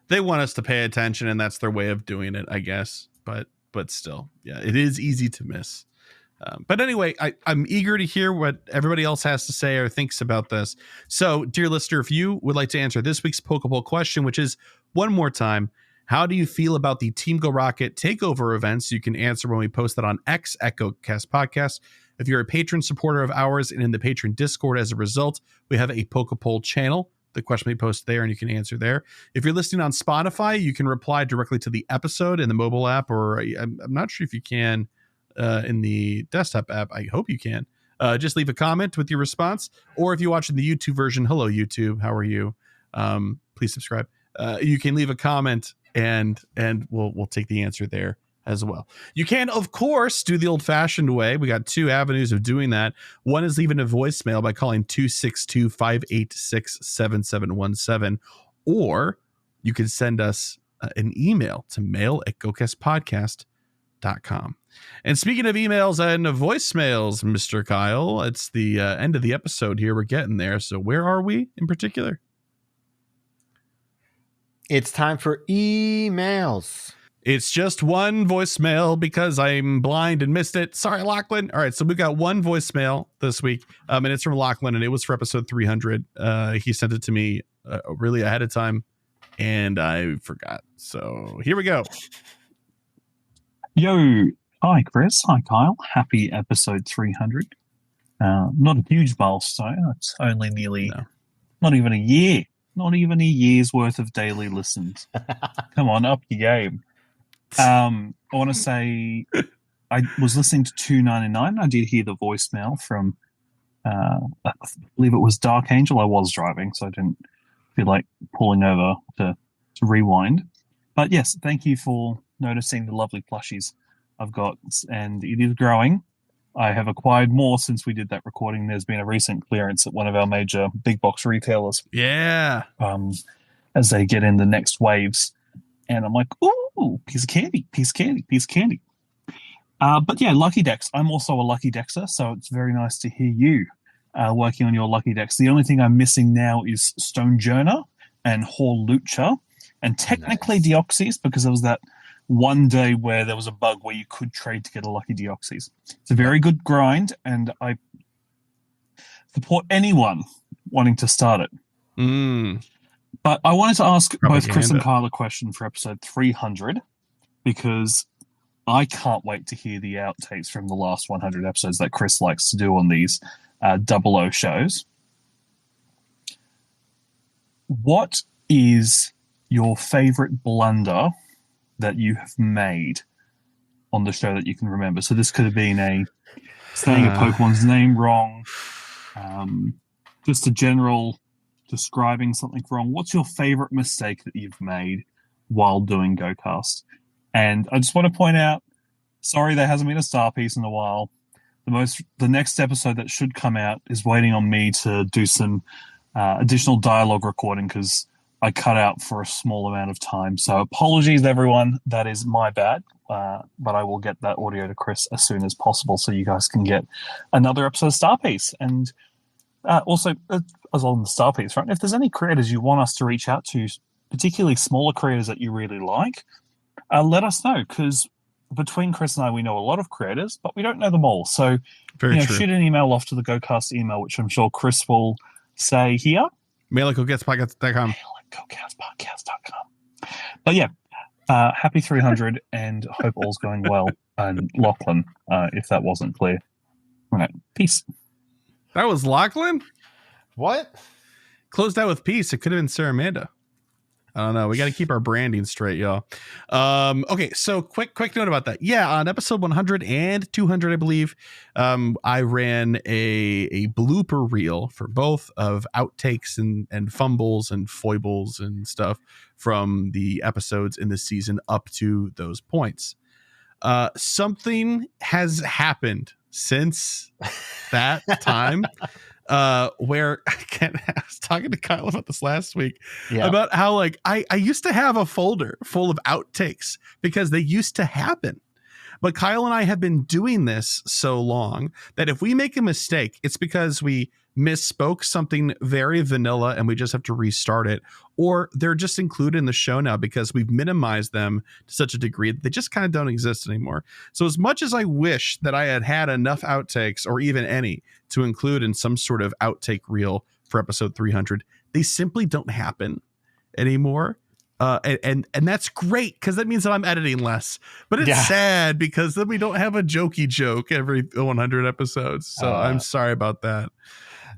They want us to pay attention, and that's their way of doing it, I guess. But still, it is easy to miss. But anyway, I'm eager to hear what everybody else has to say or thinks about this. So, dear listener, if you would like to answer this week's PokéPoll question, which is, one more time, how do you feel about the Team Go Rocket takeover events? You can answer when we post that on X at GOCast Podcast. If you're a patron supporter of ours and in the patron Discord as a result, we have a PokéPoll channel. The question we post there, and you can answer there. If you're listening on Spotify, you can reply directly to the episode in the mobile app, or I'm not sure if you can in the desktop app. I hope you can. Just leave a comment with your response. Or if you watch in the YouTube version, hello, YouTube. How are you? Please subscribe. You can leave a comment, and we'll take the answer there as well. You can, of course, do the old-fashioned way. We got 2 avenues of doing that. One is leaving a voicemail by calling 262-586-7717, or you can send us an email to mail@gocastpodcast.com. And speaking of emails and voicemails, Mr. Kyle, it's the end of the episode here. We're getting there. So where are we in particular? It's time for emails. It's just one voicemail because I'm blind and missed it. Sorry, Lachlan. All right, so we got one voicemail this week, and it's from Lachlan, and it was for episode 300. He sent it to me really ahead of time, and I forgot. So here we go. Yo, hi Chris, hi Kyle. Happy episode 300. Not a huge milestone. It's only not even a year. Not even a year's worth of daily listens. Come on, up your game. I want to say I was listening to 299. I did hear the voicemail from, I believe it was Dark Angel. I was driving, so I didn't feel like pulling over to rewind. But yes, thank you for noticing the lovely plushies I've got, and it is growing. I have acquired more since we did that recording. There's been a recent clearance at one of our major big box retailers. Yeah. as they get in the next waves. And I'm like, ooh, piece of candy. But yeah, Lucky Dex. I'm also a Lucky Dexer, so it's very nice to hear you working on your Lucky Dex. The only thing I'm missing now is Stonejourner and Horlucha, and technically Deoxys, because there was that one day where there was a bug where you could trade to get a Lucky Deoxys. It's a very good grind, and I support anyone wanting to start it. But I wanted to ask both Chris and Kyle a question for episode 300, because I can't wait to hear the outtakes from the last 100 episodes that Chris likes to do on these 00 shows. What is your favorite blunder that you have made on the show that you can remember? So this could have been saying a Pokemon's name wrong, just a general describing something wrong. What's your favorite mistake that you've made while doing GOCast? And I just want to point out, sorry there hasn't been a star piece in a while. The next episode that should come out is waiting on me to do some additional dialogue recording, because I cut out for a small amount of time. So apologies, everyone. That is my bad. But I will get that audio to Chris as soon as possible so you guys can get another episode of Star Piece. And also, as on the Star Piece front, if there's any creators you want us to reach out to, particularly smaller creators that you really like, let us know, because between Chris and I, we know a lot of creators, but we don't know them all. So shoot an email off to the GoCast email, which I'm sure Chris will say here. Mail at GoCastPodcast.com. GoCastPodcast.com. But yeah, happy 300 and hope all's going well. And Lachlan, if that wasn't clear. All right, peace. That was Lachlan? What? Closed out with peace. It could have been Sarah Amanda. I don't know. We got to keep our branding straight, y'all. Okay, so quick note about that. Yeah, on episode 100 and 200, I believe, I ran a blooper reel for both of outtakes and fumbles and foibles and stuff from the episodes in the season up to those points. Something has happened since that time. Where I was talking to Kyle about this last week about how I used to have a folder full of outtakes because they used to happen. But Kyle and I have been doing this so long that if we make a mistake, it's because we misspoke something very vanilla and we just have to restart it, or they're just included in the show now because we've minimized them to such a degree that they just kind of don't exist anymore. So as much as I wish that I had enough outtakes, or even any, to include in some sort of outtake reel for episode 300, they simply don't happen anymore. And that's great, because that means that I'm editing less. But it's sad because then we don't have a jokey joke every 100 episodes. So I'm sorry about that.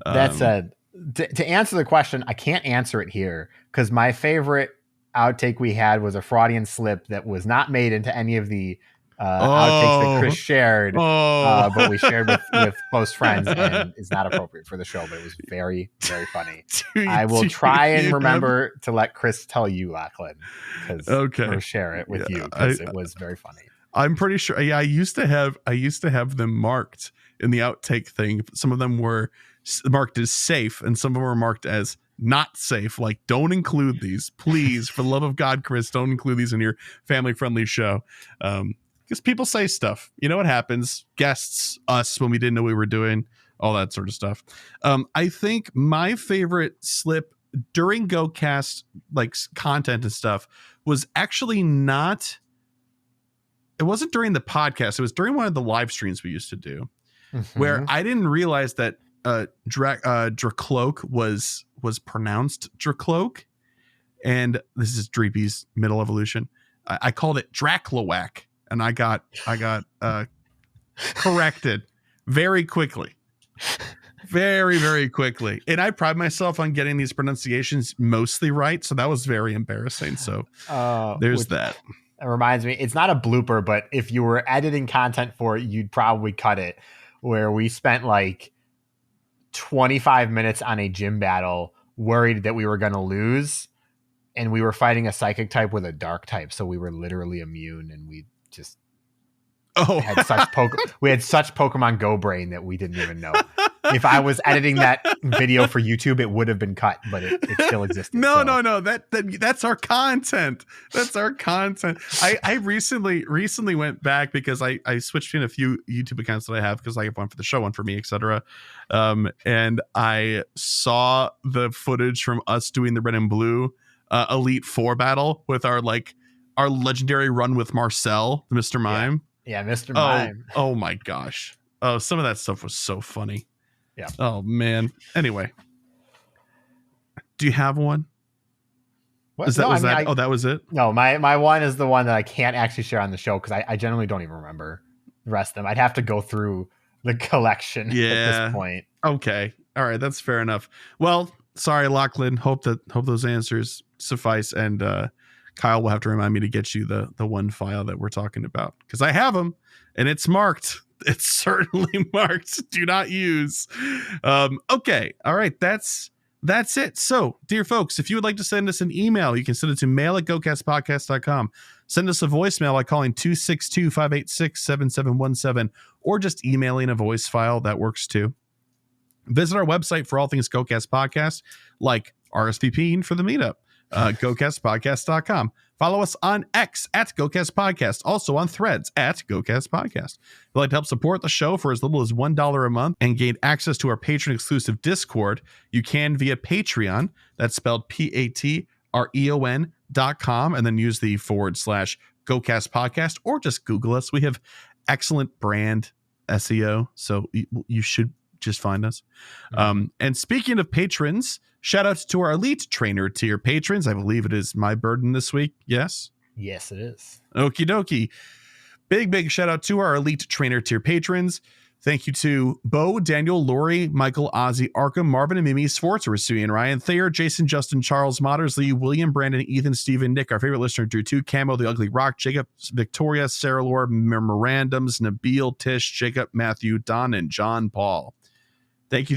That said, to answer the question, I can't answer it here because my favorite outtake we had was a Freudian slip that was not made into any of the outtakes that Chris shared, but we shared with close friends, and is not appropriate for the show, but it was very, very funny. I will try and remember to let Chris tell you, Lachlan, or share it with you, because it was very funny. I'm pretty sure. Yeah, I used to have them marked in the outtake thing. Some of them were marked as safe, and some of them were marked as not safe. Like, don't include these, please, for the love of God, Chris. Don't include these in your family-friendly show. Because people say stuff. You know what happens? Guests, us, when we didn't know we were doing all that sort of stuff. I think my favorite slip during GoCast, like content and stuff, was actually not. It wasn't during the podcast. It was during one of the live streams we used to do, where I didn't realize that Dracloak was pronounced Dracloak, and this is Dreepy's middle evolution. I called it Draclawak, and I got corrected very quickly, very, very quickly. And I pride myself on getting these pronunciations mostly right, so that was very embarrassing. So there's that. It reminds me, it's not a blooper, but if you were editing content for it, you'd probably cut it, where we spent like 25 minutes on a gym battle worried that we were going to lose, and we were fighting a psychic type with a dark type, so we were literally immune, and we just had such Pokemon Go brain that we didn't even know. If I was editing that video for YouTube, it would have been cut, but it still existed. No. That's our content. That's our content. I recently went back because I switched between a few YouTube accounts that I have because I have one for the show, one for me, etc. And I saw the footage from us doing the Red and Blue Elite Four battle with our legendary run with Marcel, Mr. Mime. Yeah, Mr. Mime. Oh my gosh. Oh, some of that stuff was so funny. Yeah. Oh man. Anyway, do you have one? What? That was it? No, my one is the one that I can't actually share on the show because I generally don't even remember the rest of them. I'd have to go through the collection at this point. Okay. All right. That's fair enough. Well, sorry, Lachlan. Hope those answers suffice. And Kyle will have to remind me to get you the one file that we're talking about because I have them and it's marked. It's certainly marked. Do not use. Okay. All right. That's it. So, dear folks, if you would like to send us an email, you can send it to mail@gocastpodcast.com. Send us a voicemail by calling 262-586-7717 or just emailing a voice file. That works too. Visit our website for all things GoCast Podcast, like RSVPing for the meetup, GoCastPodcast.com. Follow us on X at GoCast Podcast, also on Threads at GoCast Podcast. If you'd like to help support the show for as little as $1 a month and gain access to our patron-exclusive Discord, you can via Patreon. That's spelled Patreon.com, and then use the / GoCast Podcast, or just Google us. We have excellent brand SEO, so you should just find us. And speaking of patrons, shout out to our elite trainer tier patrons. I believe it is my burden this week. Yes? Yes, it is. Okie dokie. Big shout out to our elite trainer tier patrons. Thank you to Bo, Daniel, Lori, Michael, Ozzy, Arkham, Marvin and Mimi, Sforza, Rasuian, Ryan, Thayer, Jason, Justin, Charles, Motters, Lee, William, Brandon, Ethan, Stephen, Nick, our favorite listener, Drew 2, Camo, The Ugly Rock, Jacob, Victoria, Sarah Lore, Memorandums, Nabil, Tish, Jacob, Matthew, Don, and John Paul. Thank you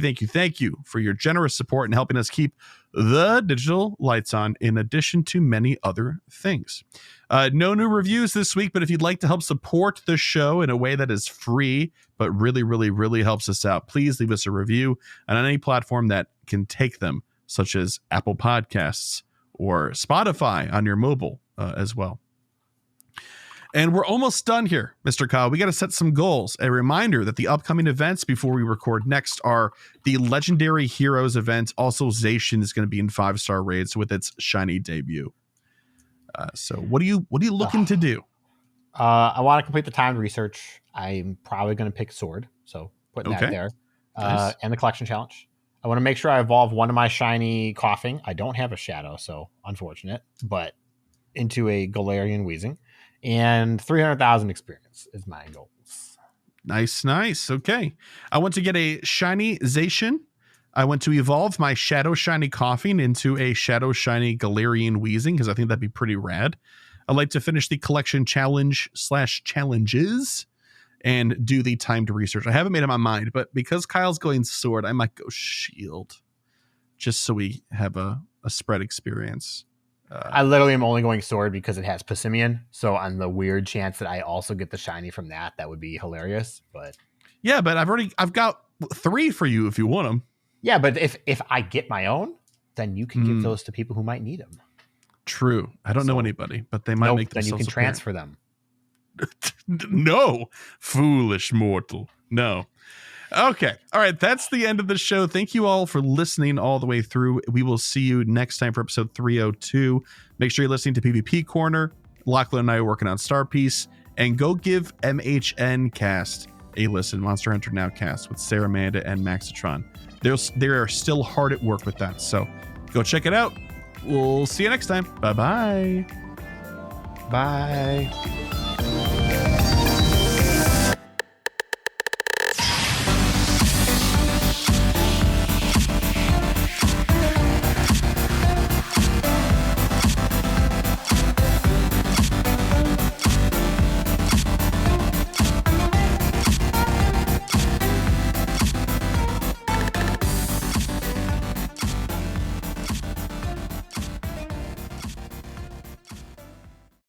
for your generous support and helping us keep the digital lights on, in addition to many other things. No new reviews this week, but if you'd like to help support the show in a way that is free, but really helps us out, please leave us a review on any platform that can take them, such as Apple Podcasts or Spotify on your mobile as well. And we're almost done here, Mr. Kyle. We got to set some goals. A reminder that the upcoming events before we record next are the Legendary Heroes event. Also, Zacian is going to be in 5-star raids with its shiny debut. So what are you looking to do? I want to complete the timed research. I'm probably going to pick Sword. So putting that there. Nice. And the collection challenge. I want to make sure I evolve one of my shiny Coughing. I don't have a Shadow, so unfortunate. But into a Galarian Wheezing. And 300,000 experience is my goals. Nice. Okay. I want to get a shiny Zacian. I want to evolve my Shadow Shiny Coughing into a Shadow Shiny Galarian Wheezing, because I think that'd be pretty rad. I'd like to finish the collection challenge / challenges and do the timed research. I haven't made up my mind, but because Kyle's going Sword, I might go Shield, just so we have a spread experience. I literally am only going Sword because it has Passimian. So on the weird chance that I also get the shiny from that would be hilarious. But yeah, but I've got 3 for you if you want them. Yeah, but if I get my own, then you can give those to people who might need them. True. I don't know anybody, but they might make themselves then you can transfer them. No, foolish mortal. No. Okay. All right. That's the end of the show. Thank you all for listening all the way through. We will see you next time for episode 302. Make sure you're listening to PvP Corner. Lachlan and I are working on Star Piece. And go give MHN Cast a listen. Monster Hunter Now Cast with Sarah Amanda and Maxitron. They are still hard at work with that. So go check it out. We'll see you next time. Bye-bye. Bye.